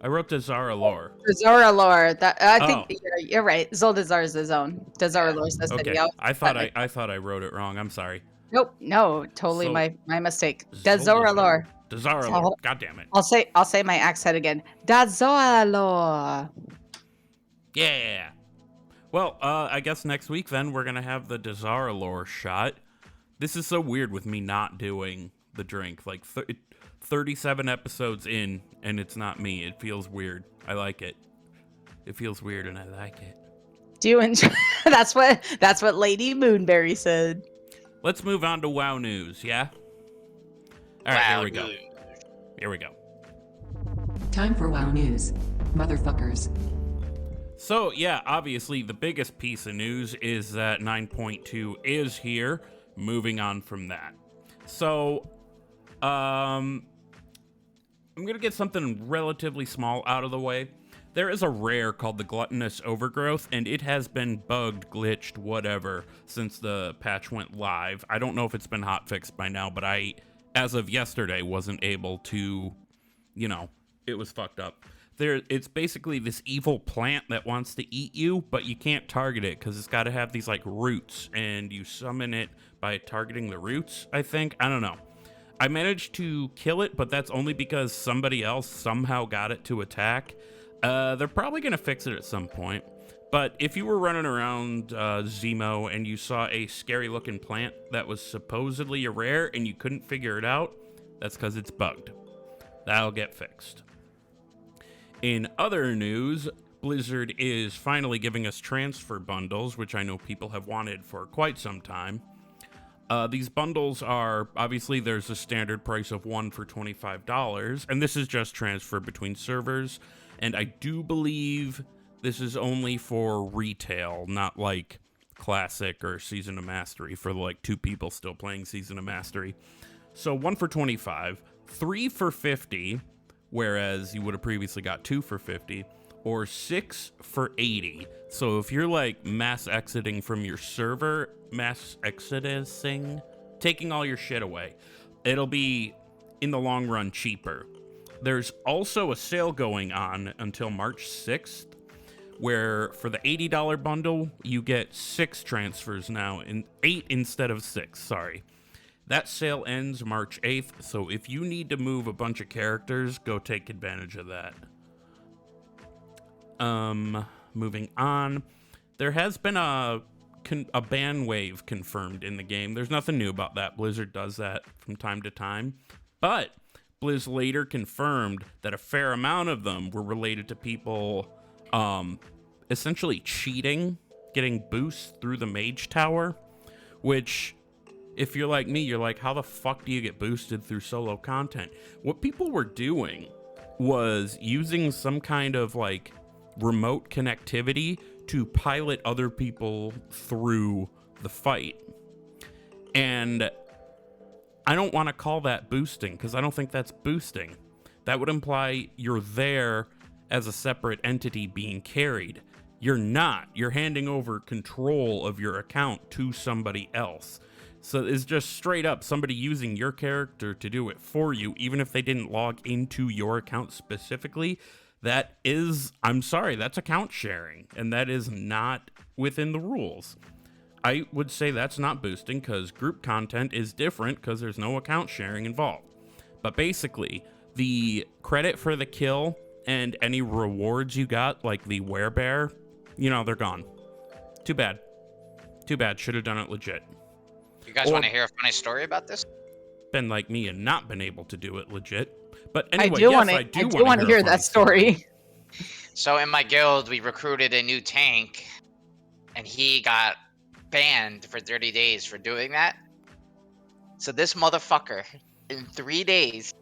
I wrote Dazaralor. Dazaralor. I think you're right. Zuldazar is the zone. Dazaralor is the city. Okay. I thought I wrote it wrong. I'm sorry. Nope. No, totally my mistake. Dazaralor. Dazaralor. God damn it. I'll say my accent again. Dazaralor. Yeah. Well, I guess next week then we're gonna have the Dazaralor shot. This is so weird with me not doing the drink. Like 37 episodes in, and it's not me. It feels weird. I like it. It feels weird, and I like it. Do you enjoy? That's what Lady Moonberry said. Let's move on to WoW news. Yeah. All right, here we go. Here we go. Time for WoW news, motherfuckers. So, yeah, obviously the biggest piece of news is that 9.2 is here. Moving on from that. So, I'm going to get something relatively small out of the way. There is a rare called the Gluttonous Overgrowth, and it has been bugged, glitched, whatever, since the patch went live. I don't know if it's been hotfixed by now, but I, as of yesterday, wasn't able to, it was fucked up. It's basically this evil plant that wants to eat you, but you can't target it because it's got to have these like roots, and you summon it by targeting the roots, I think. I don't know. I managed to kill it, but that's only because somebody else somehow got it to attack. They're probably going to fix it at some point. But if you were running around Zemo and you saw a scary looking plant that was supposedly a rare and you couldn't figure it out, that's because it's bugged. That'll get fixed. In other news, Blizzard is finally giving us transfer bundles, which I know people have wanted for quite some time. These bundles are, obviously, there's a standard price of one for $25, and this is just transfer between servers, and I do believe this is only for retail, not like Classic or Season of Mastery for like 2 people still playing Season of Mastery. So 1 for $25, 3 for $50, whereas you would have previously got 2 for $50, or 6 for $80. So if you're like mass exiting from your server, taking all your shit away, it'll be in the long run cheaper. There's also a sale going on until March 6th, where for the $80 bundle, you get 6 transfers now, 8 instead of 6, sorry. That sale ends March 8th, so if you need to move a bunch of characters, go take advantage of that. Moving on. There has been a Banwave confirmed in the game. There's nothing new about that. Blizzard does that from time to time. But Blizz later confirmed that a fair amount of them were related to people essentially cheating, getting boosts through the Mage Tower, which, if you're like me, you're like, how the fuck do you get boosted through solo content? What people were doing was using some kind of like remote connectivity to pilot other people through the fight. And I don't want to call that boosting, because I don't think that's boosting. That would imply you're there as a separate entity being carried. You're not. You're handing over control of your account to somebody else. So it's just straight up somebody using your character to do it for you, even if they didn't log into your account specifically. That is, I'm sorry, that's account sharing, and that is not within the rules. I would say that's not boosting, because group content is different because there's no account sharing involved. But basically, the credit for the kill and any rewards you got, like the werebear, they're gone. Too bad. Too bad. Should have done it legit. You guys want to hear a funny story about this? Been like me and not been able to do it legit. But anyway, I do want to hear a that story. So in my guild, we recruited a new tank, and he got banned for 30 days for doing that. So this motherfucker, in 3 days,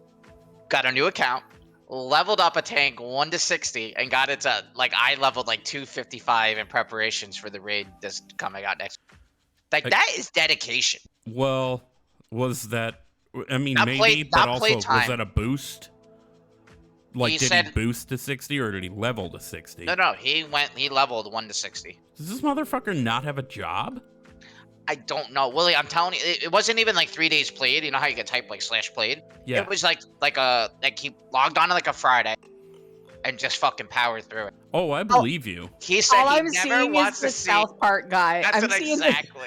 got a new account, leveled up a tank 1 to 60, and got it to, like, I leveled like 255 in preparations for the raid that's coming out next. Like, that is dedication. Well, was that, I mean, Not maybe, but also, was playtime. that a boost? Like, He did said- he boost to 60 or did he level to 60? No, he leveled 1 to 60. Does this motherfucker not have a job? I don't know, Willie. I'm telling you, it wasn't even like 3 days played. You know how you can type like /played? Yeah. It was like he logged on like a Friday and just fucking powered through it. Oh, I believe you. He said All he I'm never seeing wants is to the see. South Park guy. That's I'm what seeing exactly.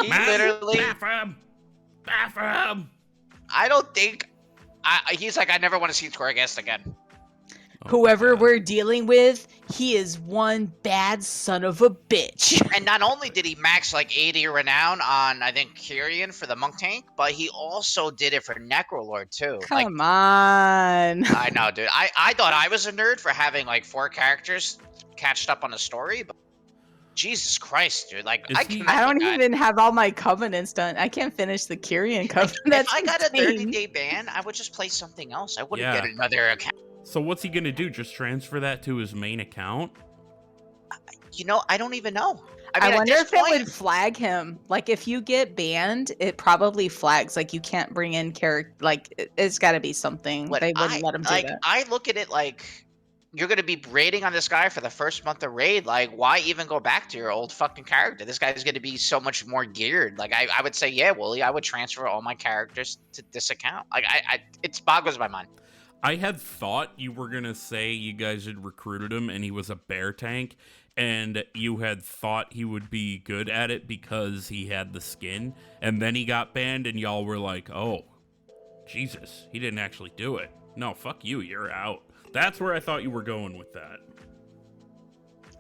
He Man, literally. Bathroom. I don't think. He's like, I never want to see Torghast again. whoever God. we're dealing with, he is one bad son of a bitch. And not only did he max like 80 renown on, I think, Kyrian for the monk tank, but he also did it for Necrolord too. Like, Come on. I know, dude. I thought I was a nerd for having like 4 characters catched up on the story, but Jesus Christ, dude. Like, Is I he- can't. I don't even have all my covenants done. I can't finish the Kyrian covenant. If That's I got a insane. 30-day ban, I would just play something else. I wouldn't Yeah. get another account. So what's he gonna do? Just transfer that to his main account? You know, I don't even know. I mean, at wonder this if it point- would flag him. Like, if you get banned, it probably flags. Like, you can't bring in character. Like, it's got to be something. What They wouldn't let him do that. I look at it like you're gonna be raiding on this guy for the first month of raid. Like, why even go back to your old fucking character? This guy's gonna be so much more geared. Like, I would say, yeah, Wooly, I would transfer all my characters to this account. Like, it boggles my mind. I had thought you were gonna say you guys had recruited him and he was a bear tank, and you had thought he would be good at it because he had the skin, and then he got banned, and y'all were like, "Oh, Jesus, he didn't actually do it." No, fuck you, you're out. That's where I thought you were going with that.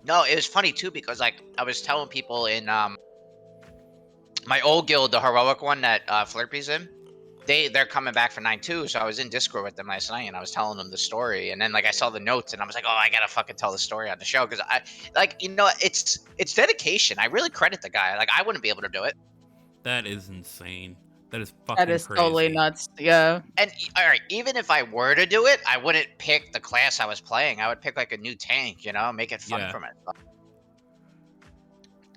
No, it was funny too because like I was telling people in my old guild, the heroic one that Flirpy's in, they're coming back for 9-2, so I was in Discord with them last night and I was telling them the story, and then like I saw the notes and I was like, oh, I gotta fucking tell the story on the show because I like, you know, it's dedication. I really credit the guy. Like, I wouldn't be able to do it. That is insane. That is fucking That is crazy. totally nuts. Yeah. And all right, even if I were to do it, I wouldn't pick the class I was playing. I would pick like a new tank, you know, make it fun Yeah. for me.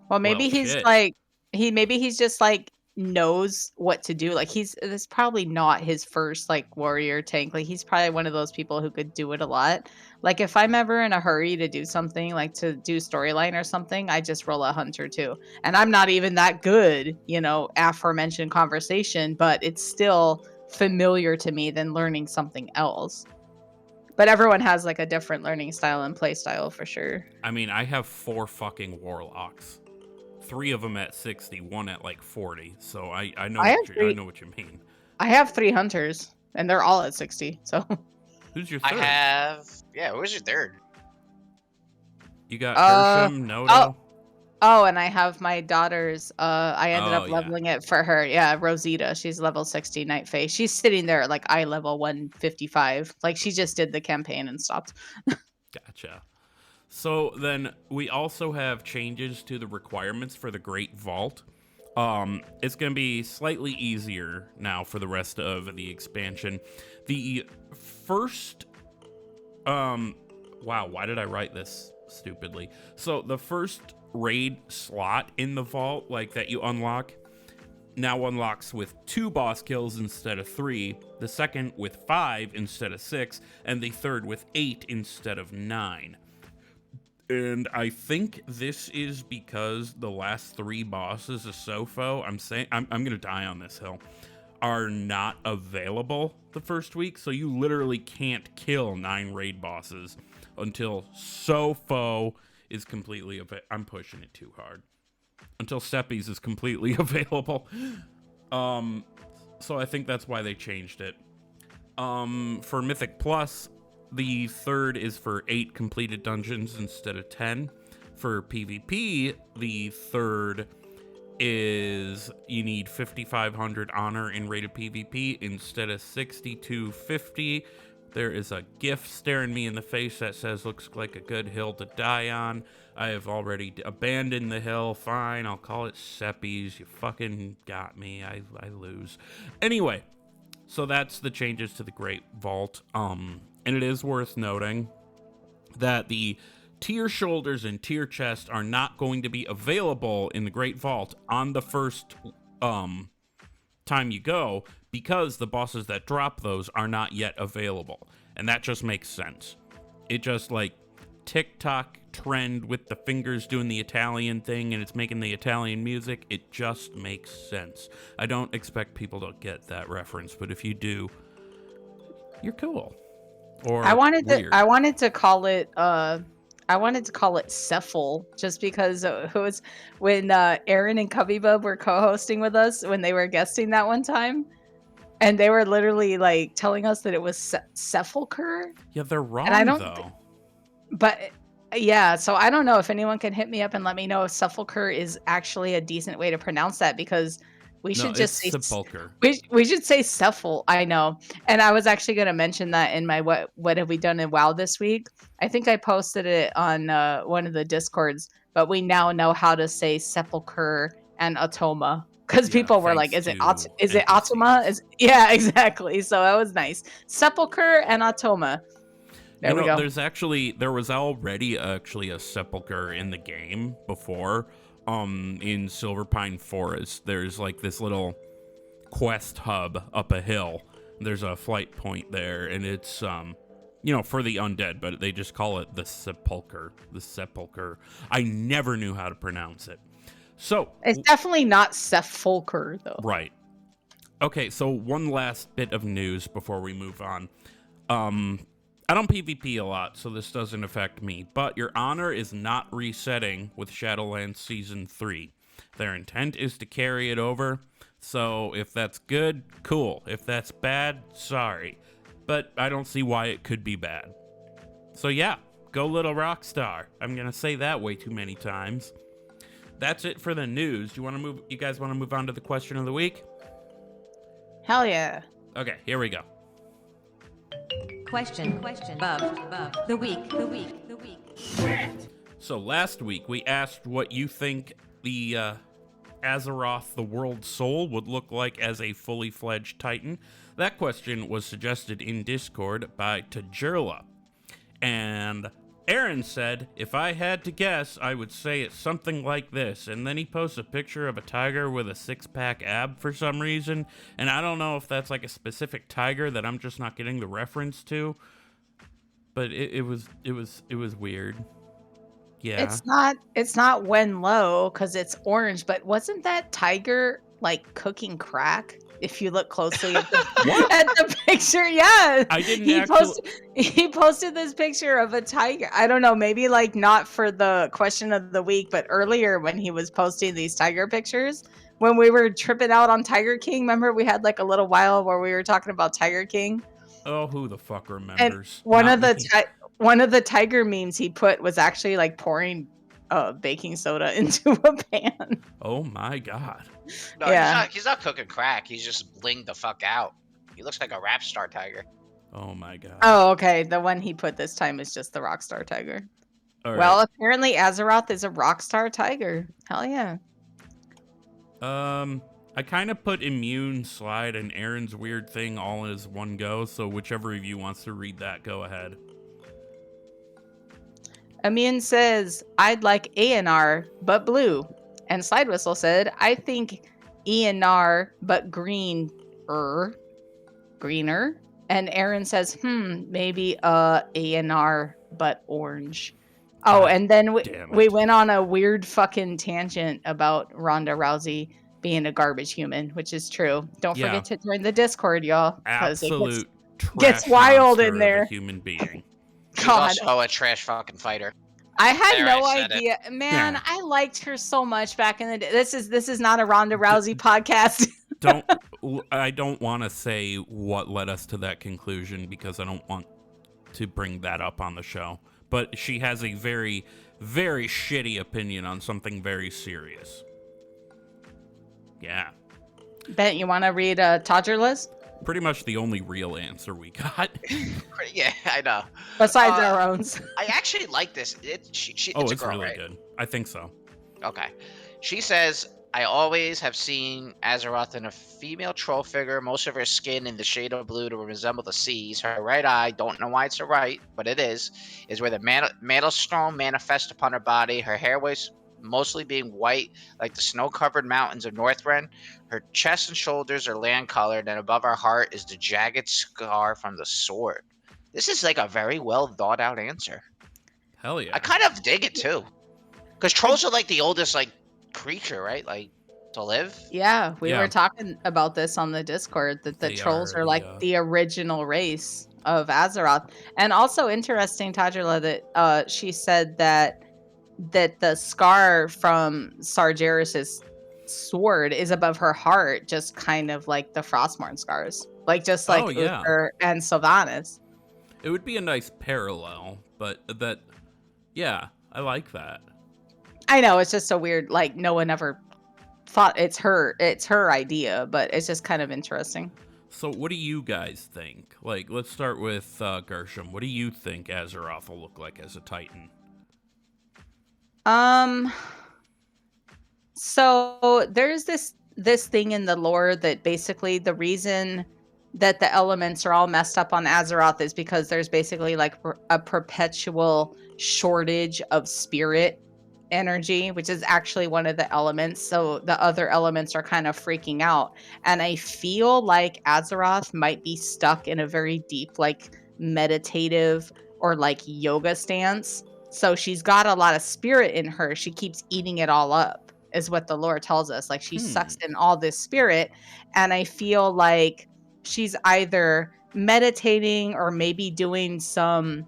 Well, maybe Well, he's shit. like, maybe he's just like knows what to do. Like, this probably not his first like warrior tank. Like, he's probably one of those people who could do it a lot. Like, if I'm ever in a hurry to do something, like to do storyline or something, I just roll a hunter too. And I'm not even that good, you know, aforementioned conversation, but it's still familiar to me than learning something else. But everyone has like a different learning style and play style for sure. I mean, I have 4 fucking warlocks. 3 of them at 60, 1 at like 40. So I know I what have you, I 3. know what you mean. I have 3 hunters, and they're all at 60. So Who's your I third? have, yeah, who's your third? You got Uh, Hersham, Nodo. oh, and I have my daughter's. I ended Oh, up yeah. leveling it for her. Yeah, Rosita. She's level 60 Night Fae. She's sitting there at like eye level 155. Like, she just did the campaign and stopped. Gotcha. So then we also have changes to the requirements for the Great Vault. It's going to be slightly easier now for the rest of the expansion. The first, wow, why did I write this stupidly? So the first raid slot in the vault, like that you unlock, now unlocks with 2 boss kills instead of 3, the second with 5 instead of 6, and the third with 8 instead of 9. And I think this is because the last 3 bosses of Sofo, I'm gonna die on this hill, are not available the first week, so you literally can't kill 9 raid bosses until Sofo is completely I'm pushing it too hard. Until Seppi's is completely available. So I think that's why they changed it. For Mythic Plus, the third is for 8 completed dungeons instead of 10. For PvP, the third is you need 5,500 honor in rated PvP instead of 6,250. There is a GIF staring me in the face that says looks like a good hill to die on. I have already abandoned the hill. Fine, I'll call it Seppies. You fucking got me. I lose. Anyway, so that's the changes to the Great Vault. And it is worth noting that the tier shoulders and tier chest are not going to be available in the Great Vault on the first time you go, because the bosses that drop those are not yet available. And that just makes sense. It just like TikTok trend with the fingers doing the Italian thing and it's making the Italian music. It just makes sense. I don't expect people to get that reference, but if you do, you're cool. Or I wanted weird. to call it Cephal, just because it was when Aaron and Cubby Bub were co-hosting with us when they were guesting that one time, and they were literally like telling us that it was Sepulcher. Yeah, they're wrong, and I don't though. But yeah, so I don't know if anyone can hit me up and let me know if Sepulcher is actually a decent way to pronounce that, because we should just say Sepulcher. We should say Cephal. I know, and I was actually going to mention that in my what have we done in WoW this week. I think I posted it on one of the Discords, but we now know how to say Sepulcher and Atoma, because people were like, "Is it Atoma?" Yeah, exactly. So that was nice. Sepulcher and Atoma. There we go. There was already a Sepulcher in the game before. In Silverpine Forest, there's like this little quest hub up a hill. There's a flight point there, and it's for the undead, but they just call it the Sepulcher. The Sepulcher. I never knew how to pronounce it. So it's definitely not Sepulcher, though. Right. Okay, so one last bit of news before we move on. I don't PvP a lot, so this doesn't affect me, but your honor is not resetting with Shadowlands Season 3. Their intent is to carry it over, so if that's good, cool. If that's bad, sorry. But I don't see why it could be bad. So yeah, go Little Rockstar. I'm gonna say that way too many times. That's it for the news. You guys want to move on to the question of the week? Hell yeah. Okay, here we go. Question. The week. So last week we asked what you think the Azeroth, the World Soul, would look like as a fully fledged Titan. That question was suggested in Discord by Tajurla. And Aaron said, if I had to guess, I would say it's something like this. And then he posts a picture of a tiger with a six-pack ab for some reason. And I don't know if that's like a specific tiger that I'm just not getting the reference to. But it was weird. Yeah. It's not Wenlo because it's orange, but wasn't that tiger like cooking crack? If you look closely at the picture, yeah. I didn't He posted this picture of a tiger. I don't know, maybe like not for the question of the week, but earlier when he was posting these tiger pictures, when we were tripping out on Tiger King, remember we had like a little while where we were talking about Tiger King? Oh, who the fuck remembers? And one of the tiger memes he put was actually like pouring baking soda into a pan. Oh my god. No, yeah. He's not cooking crack. He's just blinged the fuck out. He looks like a rap star tiger. Oh my god. Oh, okay. The one he put this time is just the Rockstar Tiger. All well, right. Apparently Azeroth is a Rockstar Tiger. Hell yeah. I kind of put Immune, Slide, and Aaron's weird thing all as one go, so whichever of you wants to read that, go ahead. Immune says, I'd like ANR, but blue. And Slide Whistle said, I think ENR, but greener. And Aaron says, maybe ANR, but orange. Oh, and then we went on a weird fucking tangent about Ronda Rousey being a garbage human, which is true. Don't forget to join the Discord, y'all. Absolute gets wild in there. Of a human being. God. She's also a trash fucking fighter. I had no idea. Man, I liked her so much back in the day. This is not a Ronda Rousey podcast. I don't want to say what led us to that conclusion because I don't want to bring that up on the show. but she has a very, very shitty opinion on something very serious. Yeah. Ben, you want to read Todgerless? Pretty much the only real answer we got. Yeah, I know. Besides our own. I actually like this. It's a girl, really right? good. I think so. Okay. She says, I always have seen Azeroth in a female troll figure, most of her skin in the shade of blue to resemble the seas. Her right eye, don't know why it's a right, but it is where the mantle stone manifests upon her body. Her hair was mostly being white, like the snow-covered mountains of Northrend. Her chest and shoulders are land-colored, and above her heart is the jagged scar from the sword. This is like a very well thought-out answer. Hell yeah. I kind of dig it, too. Because trolls are like the oldest, like, creature, right? Like, to live? Yeah, we were talking about this on the Discord, that the trolls are like the original race of Azeroth. And also interesting, Tajula, that she said that the scar from Sargeras' sword is above her heart, just kind of like the Frostmourne scars. Like just like Uther and Sylvanas. It would be a nice parallel, but yeah, I like that. I know, it's just so weird, like no one ever thought it's her idea, but it's just kind of interesting. So what do you guys think? Like, let's start with Gershom. What do you think Azeroth will look like as a Titan? So there's this thing in the lore that basically the reason that the elements are all messed up on Azeroth is because there's basically like a perpetual shortage of spirit energy, which is actually one of the elements. So the other elements are kind of freaking out. And I feel like Azeroth might be stuck in a very deep, like meditative or like yoga stance. So she's got a lot of spirit in her. She keeps eating it all up, is what the lore tells us. Like she sucks in all this spirit. And I feel like she's either meditating or maybe doing some,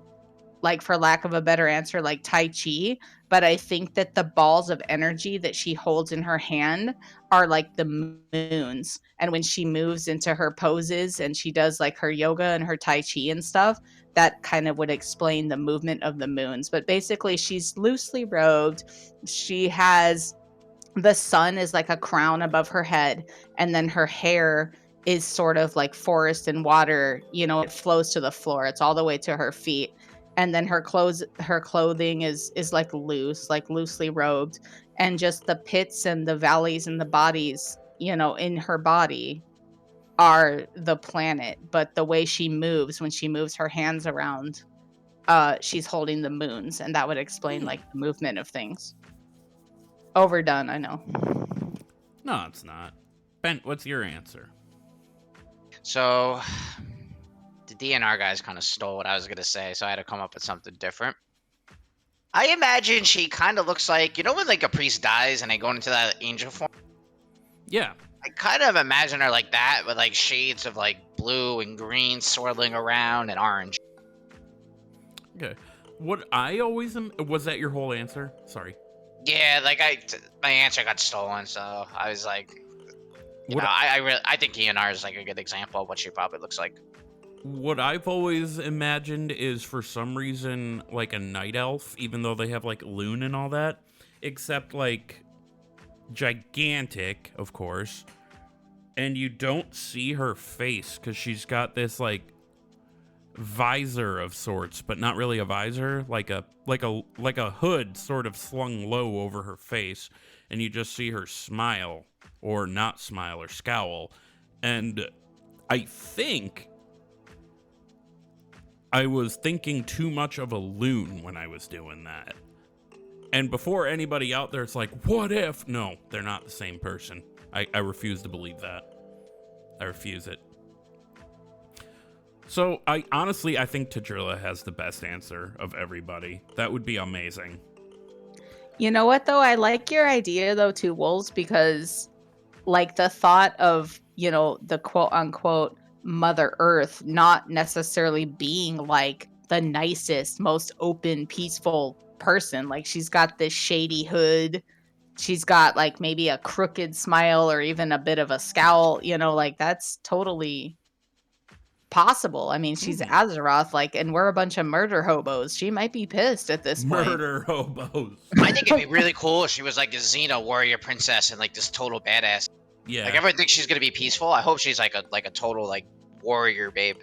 like, for lack of a better answer, like Tai Chi. But I think that the balls of energy that she holds in her hand are like the moons. And when she moves into her poses and she does like her yoga and her Tai Chi and stuff, that kind of would explain the movement of the moons. But basically, she's loosely robed. She has the sun is like a crown above her head. And then her hair is sort of like forest and water. You know, it flows to the floor. It's all the way to her feet. And then her clothing is like loosely robed, and just the pits and the valleys and the bodies, you know, in her body are the planet. But the way she moves, when she moves her hands around, she's holding the moons, and that would explain like the movement of things. Overdone, I know. No, it's not. Bent, what's your answer? So the DNR guys kind of stole what I was going to say, so I had to come up with something different. I imagine she kind of looks like, you know when like a priest dies and they go into that angel form? Yeah. I kind of imagine her like that, with like shades of like blue and green swirling around and orange. Okay. What I always was that your whole answer? Sorry. Yeah, like my answer got stolen, so I was like, I think DNR is like a good example of what she probably looks like. What I've always imagined is, for some reason, like a night elf, even though they have like loon and all that, except like gigantic, of course, and you don't see her face because she's got this like visor of sorts, but not really a visor, like a hood sort of slung low over her face, and you just see her smile or not smile or scowl. And I think I was thinking too much of a loon when I was doing that. And before anybody out there, it's like, what if? No, they're not the same person. I refuse to believe that. I refuse it. So I think Tadrilla has the best answer of everybody. That would be amazing. You know what, though? I like your idea, though, too, Wolves, because like the thought of, you know, the quote unquote Mother Earth not necessarily being like the nicest, most open, peaceful person. Like she's got this shady hood. She's got like maybe a crooked smile or even a bit of a scowl, you know, like that's totally possible. I mean, she's Azeroth, like, and we're a bunch of murder hobos. She might be pissed at this point. Murder hobos. I think it'd be really cool if she was like a Xena warrior princess and like this total badass. Yeah. Like everyone thinks she's gonna be peaceful. I hope she's like a total like warrior babe.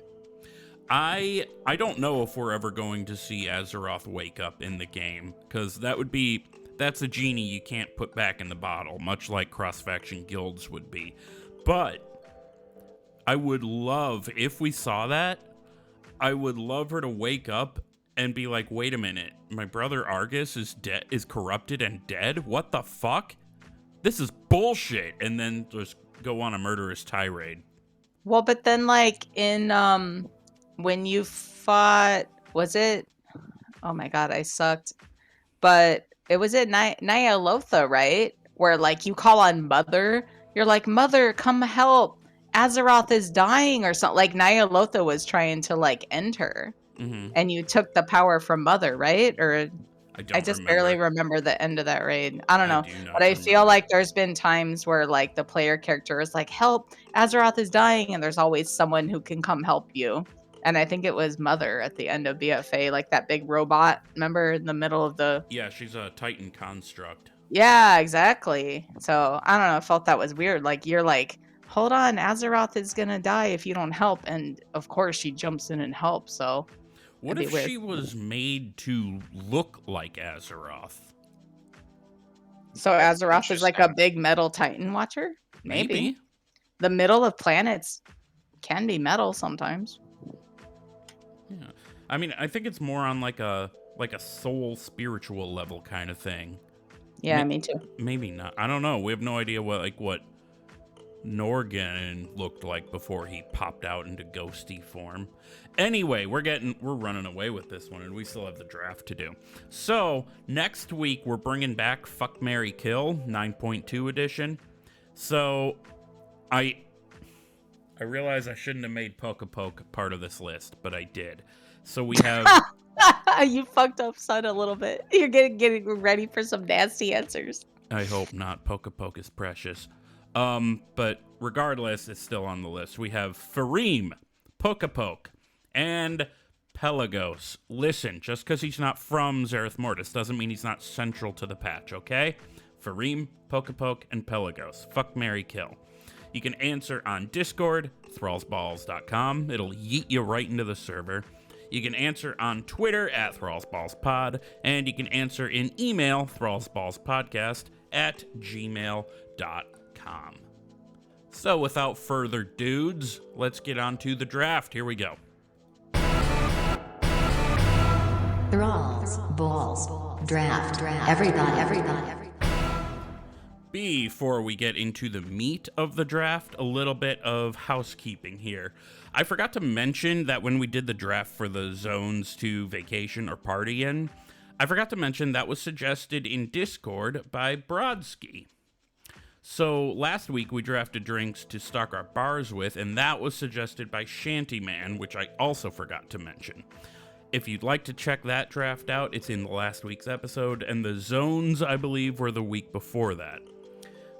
I don't know if we're ever going to see Azeroth wake up in the game, because that's a genie you can't put back in the bottle, much like cross-faction guilds would be. But I would love, if we saw that, I would love her to wake up and be like, wait a minute, my brother Argus is corrupted and dead? What the fuck? This is bullshit. And then just go on a murderous tirade. Well, but then like in when you fought, was it? Oh my god, I sucked. But it was at Nyalotha, right? Where like you call on Mother, you're like, Mother, come help. Azeroth is dying or something. Like Nyalotha was trying to like end her, and you took the power from Mother, right? Or I just barely remember the end of that raid. I don't know, but I feel like there's been times where like the player character is like, help, Azeroth is dying, and there's always someone who can come help you. And I think it was Mother at the end of BFA, like that big robot, remember, in the middle of the... Yeah, she's a Titan construct. Yeah, exactly. So, I don't know, I felt that was weird. Like, you're like, hold on, Azeroth is gonna die if you don't help. And, of course, she jumps in and helps, so... What if she was made to look like Azeroth? So Azeroth is like a big metal Titan watcher? Maybe. The middle of planets can be metal sometimes. Yeah, I mean, I think it's more on like a soul spiritual level kind of thing. Yeah, me too. Maybe not. I don't know. We have no idea what Norgan looked like before he popped out into ghosty form. Anyway, we're running away with this one, and we still have the draft to do. So next week we're bringing back Fuck, Marry, Kill 9.2 edition. So I realize I shouldn't have made Pocopoc part of this list, but I did. So we have... You fucked up, son, a little bit. You're getting ready for some nasty answers. I hope not. Pocopoc is precious. But regardless, it's still on the list. We have Firim, Pocopoc, and Pelagos. Listen, just because he's not from Zereth Mortis doesn't mean he's not central to the patch, okay? Firim, Pocopoc, and Pelagos. Fuck, marry, kill. You can answer on Discord, thrallsballs.com. It'll yeet you right into the server. You can answer on Twitter at thrallsballspod, and you can answer in email, thrallsballspodcast@gmail.com. So without further dudes, let's get on to the draft. Here we go. Thralls, balls, draft, everybody. Before we get into the meat of the draft, a little bit of housekeeping here. I forgot to mention that when we did the draft for the zones to vacation or party in, I forgot to mention that was suggested in Discord by Brodsky. So last week we drafted drinks to stock our bars with, and that was suggested by Shantyman, which I also forgot to mention. If you'd like to check that draft out, it's in last week's episode, and the zones, I believe, were the week before that.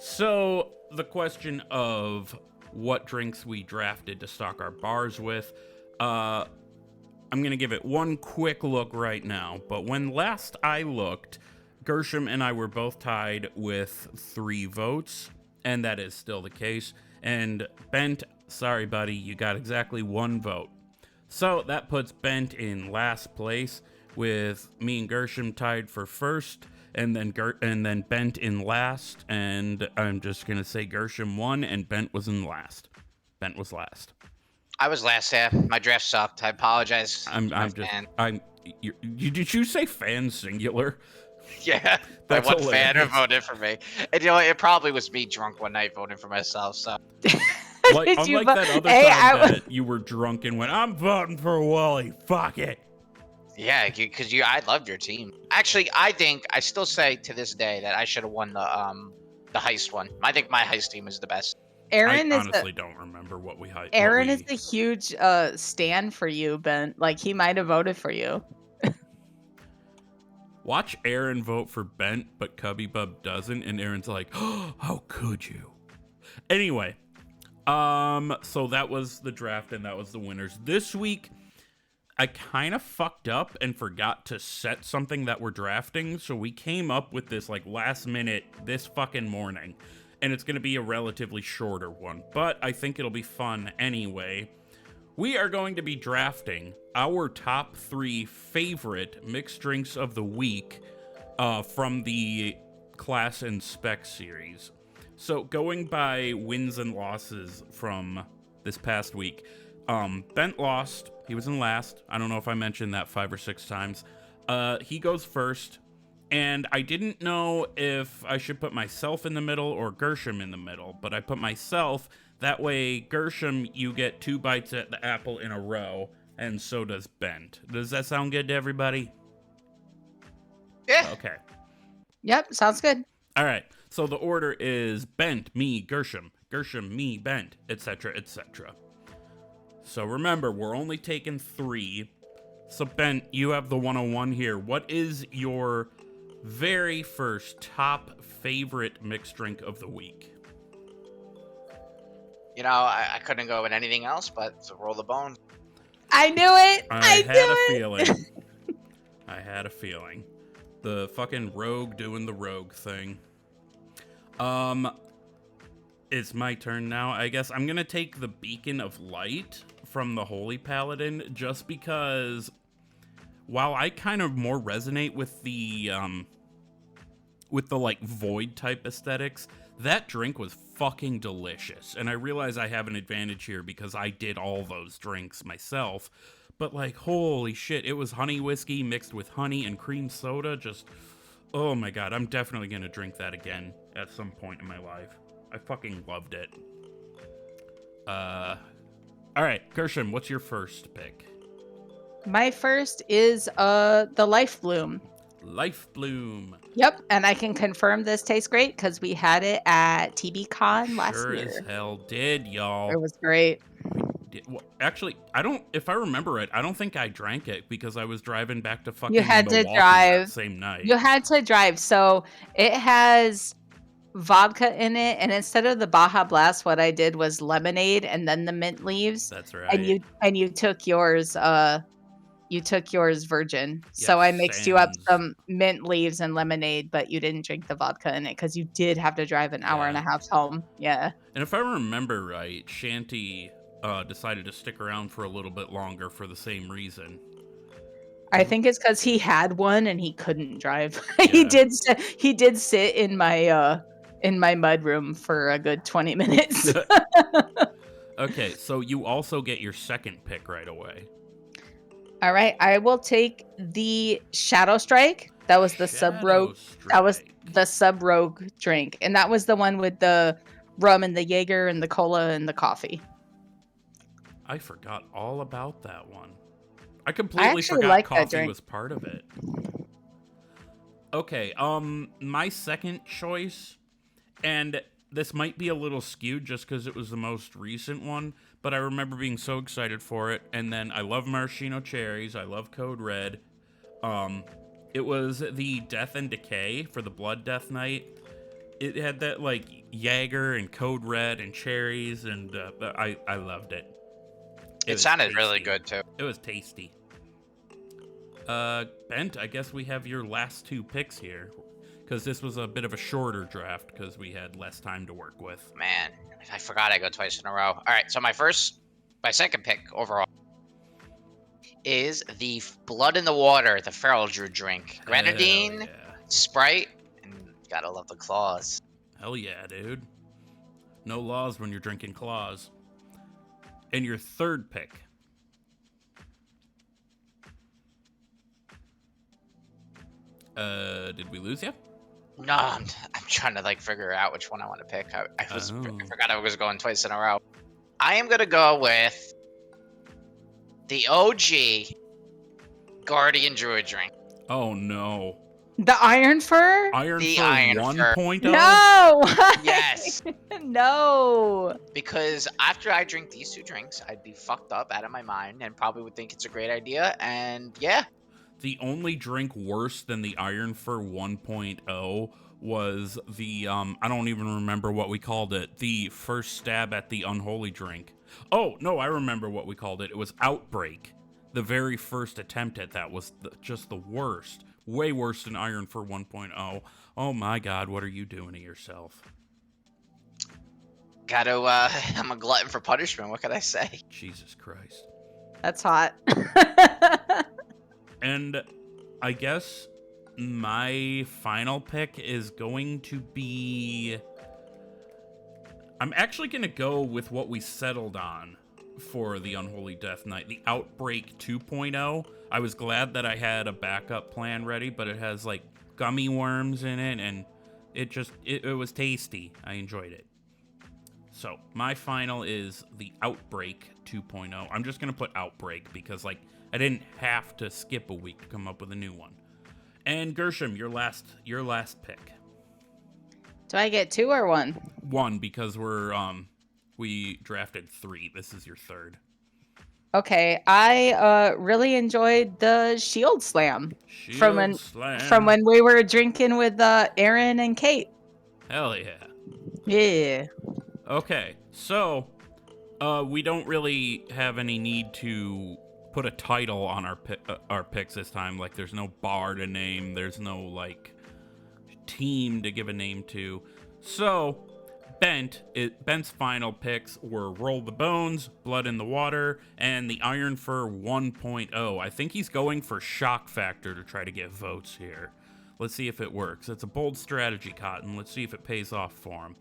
So, the question of what drinks we drafted to stock our bars with, I'm going to give it one quick look right now, but when last I looked, Gershom and I were both tied with 3 votes, and that is still the case, and Bent, sorry buddy, you got exactly 1 vote. So, that puts Bent in last place, with me and Gershom tied for first, and then Bent in last, and I'm just gonna say Gershom won, and Bent was in last. Bent was last. I was last, yeah. My draft sucked. I apologize. Did you say fan singular? Yeah, That's my one hilarious. fan who voted for me. And you know, it probably was me drunk one night voting for myself, so. Unlike that other time that you were drunk and went, I'm voting for Wally, fuck it. Yeah, because I loved your team. Actually, I still say to this day that I should have won the heist one. I think my heist team is the best. I honestly don't remember what we heist. Aaron is a huge stand for you, Ben. Like, he might have voted for you. Watch Aaron vote for Bent, but Cubby Bub doesn't, and Aaron's like, oh, how could you? Anyway, So that was the draft and that was the winners. This week, I kind of fucked up and forgot to set something that we're drafting, so we came up with this like last minute this fucking morning, and it's going to be a relatively shorter one, but I think it'll be fun anyway. We are going to be drafting our top 3 favorite mixed drinks of the week from the Class and Spec series. So going by wins and losses from this past week, Bent lost. He was in last. I don't know if I mentioned that 5 or 6 times. He goes first, and I didn't know if I should put myself in the middle or Gershom in the middle, but I put myself. That way, Gershom, you get 2 bites at the apple in a row, and so does Bent. Does that sound good to everybody? Yeah. Okay. Yep, sounds good. All right. So the order is Bent, me, Gershom, Gershom, me, Bent, etc., etc. So remember, we're only taking 3. So Bent, you have the 101 here. What is your very first top favorite mixed drink of the week? You know, I couldn't go with anything else but to roll the bone. I knew it. I had a feeling. I had a feeling. The fucking rogue doing the rogue thing. It's my turn now. I guess I'm gonna take the Beacon of Light from the Holy Paladin, just because while I kind of more resonate with the like void type aesthetics, that drink was fucking delicious. And I realize I have an advantage here because I did all those drinks myself. But like, holy shit, it was honey whiskey mixed with honey and cream soda. Just, oh my god, I'm definitely gonna drink that again at some point in my life. I fucking loved it. Alright, Gershom, what's your first pick? My first is the Life Bloom. Life Bloom. Yep, and I can confirm this tastes great because we had it at TBCon last Sure year. as hell did, y'all. It was great. Well, actually, if I remember it, I don't think I drank it because I was driving back to fucking You had to Milwaukee drive. that same night. You had to drive. So it has vodka in it, and instead of the Baja Blast, what I did was lemonade and then the mint leaves. That's right. And you took yours virgin. So I mixed you up sans. some mint leaves and lemonade, but you didn't drink the vodka in it because you did have to drive an hour and a half home. Yeah. And if I remember right, Shanty decided to stick around for a little bit longer for the same reason. I think it's because he had one and he couldn't drive. Yeah. He did sit in my mudroom for a good 20 minutes. Okay, so you also get your second pick right away. All right, I will take the Shadow Strike. That was the sub rogue. That was the sub rogue drink, and that was the one with the rum and the Jaeger and the cola and the coffee. I forgot all about that one. I completely forgot like coffee was part of it. Okay, my second choice, and this might be a little skewed just because it was the most recent one, but I remember being so excited for it. And then I love maraschino cherries. I love Code Red. It was the Death and Decay for the Blood Death Night. It had that like Jaeger and Code Red and cherries, and I loved it. It sounded really good too. It was tasty. Bent, I guess we have your last 2 picks here, because this was a bit of a shorter draft because we had less time to work with. Man, I forgot I go twice in a row. All right, so my second pick overall is the Blood in the Water, the Feral Druid drink. Grenadine, Sprite, and gotta love the claws. Hell yeah, dude. No laws when you're drinking claws. And your third pick. Did we lose you? No, I'm trying to like figure out which one I want to pick. I forgot I was going twice in a row. I am gonna go with the OG Guardian Druid drink. Oh no. The Iron Fur? Iron The Fur Iron 1.0? No! Yes. No. Because after I drink these 2 drinks, I'd be fucked up out of my mind and probably would think it's a great idea. And yeah. The only drink worse than the Iron Fur 1.0 was the, I don't even remember what we called it, the first stab at the unholy drink. Oh, no, I remember what we called it. It was Outbreak. The very first attempt at that was just the worst. Way worse than Iron for 1.0. Oh my god, what are you doing to yourself? I'm a glutton for punishment, what can I say? Jesus Christ. That's hot. And I guess my final pick is going to be... I'm actually going to go with what we settled on for the Unholy Death Knight, the Outbreak 2.0. I was glad that I had a backup plan ready, but it has like gummy worms in it, and it was tasty. I enjoyed it. So my final is the Outbreak 2.0. I'm just going to put Outbreak because like I didn't have to skip a week to come up with a new one. And Gershom, your last pick. Do I get 2 or 1? 1, because we drafted 3. This is your third. Okay, I really enjoyed the Shield Slam from when we were drinking with Aaron and Kate. Hell yeah. Yeah. Okay, so we don't really have any need to put a title on our picks this time. Like, there's no bar to name. There's no like team to give a name to. So Bent's final picks were Roll the Bones, Blood in the Water, and the Iron Fur 1.0. I think he's going for shock factor to try to get votes here. Let's see if it works. It's a bold strategy, Cotton. Let's see if it pays off for him.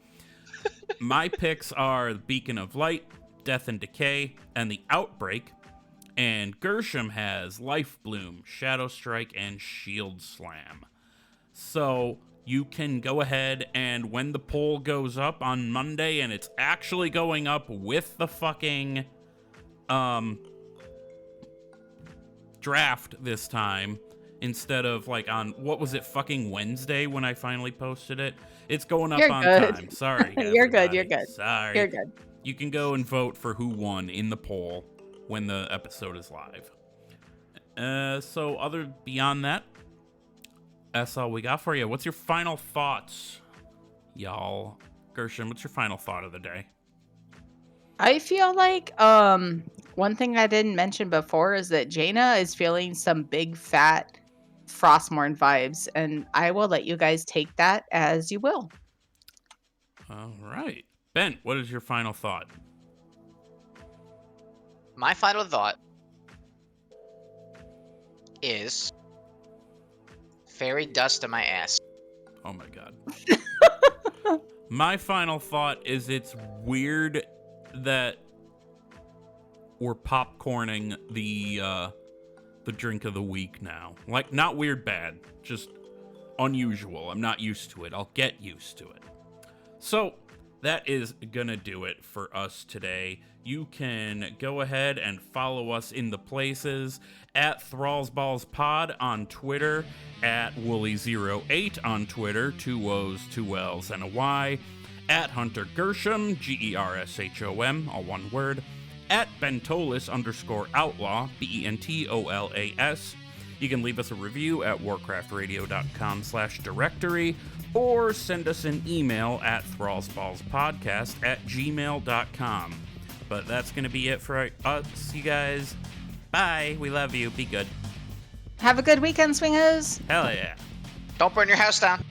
My picks are Beacon of Light, Death and Decay, and the Outbreak. And Gershom has Life Bloom, Shadow Strike, and Shield Slam. So you can go ahead and when the poll goes up on Monday, and it's actually going up with the fucking draft this time, instead of like on, what was it, fucking Wednesday when I finally posted it? It's going up on time. Sorry. You're good. Sorry. You're good. You can go and vote for who won in the poll when the episode is live. So beyond that, that's all we got for you. What's your final thoughts, y'all? Gershom, what's your final thought of the day? I feel like one thing I didn't mention before is that Jaina is feeling some big fat Frostmourne vibes, and I will let you guys take that as you will. All right. Ben, what is your final thought? My final thought is fairy dust in my ass. Oh my god. My final thought is it's weird that we're popcorning the drink of the week now. Like, not weird bad, just unusual. I'm not used to it. I'll get used to it. So that is gonna do it for us today. You can go ahead and follow us in the places at ThrallsBallsPod on Twitter, at Wooly08 on Twitter, 2 O's, 2 L's, and a Y, at Hunter Gershom, Gershom, all one word, at Bentolas_outlaw, Bentolas. You can leave us a review at warcraftradio.com/directory, or send us an email at thrallsballspodcast@gmail.com. But that's going to be it for us, you guys. Bye. We love you. Be good. Have a good weekend, swingers. Hell yeah. Don't burn your house down.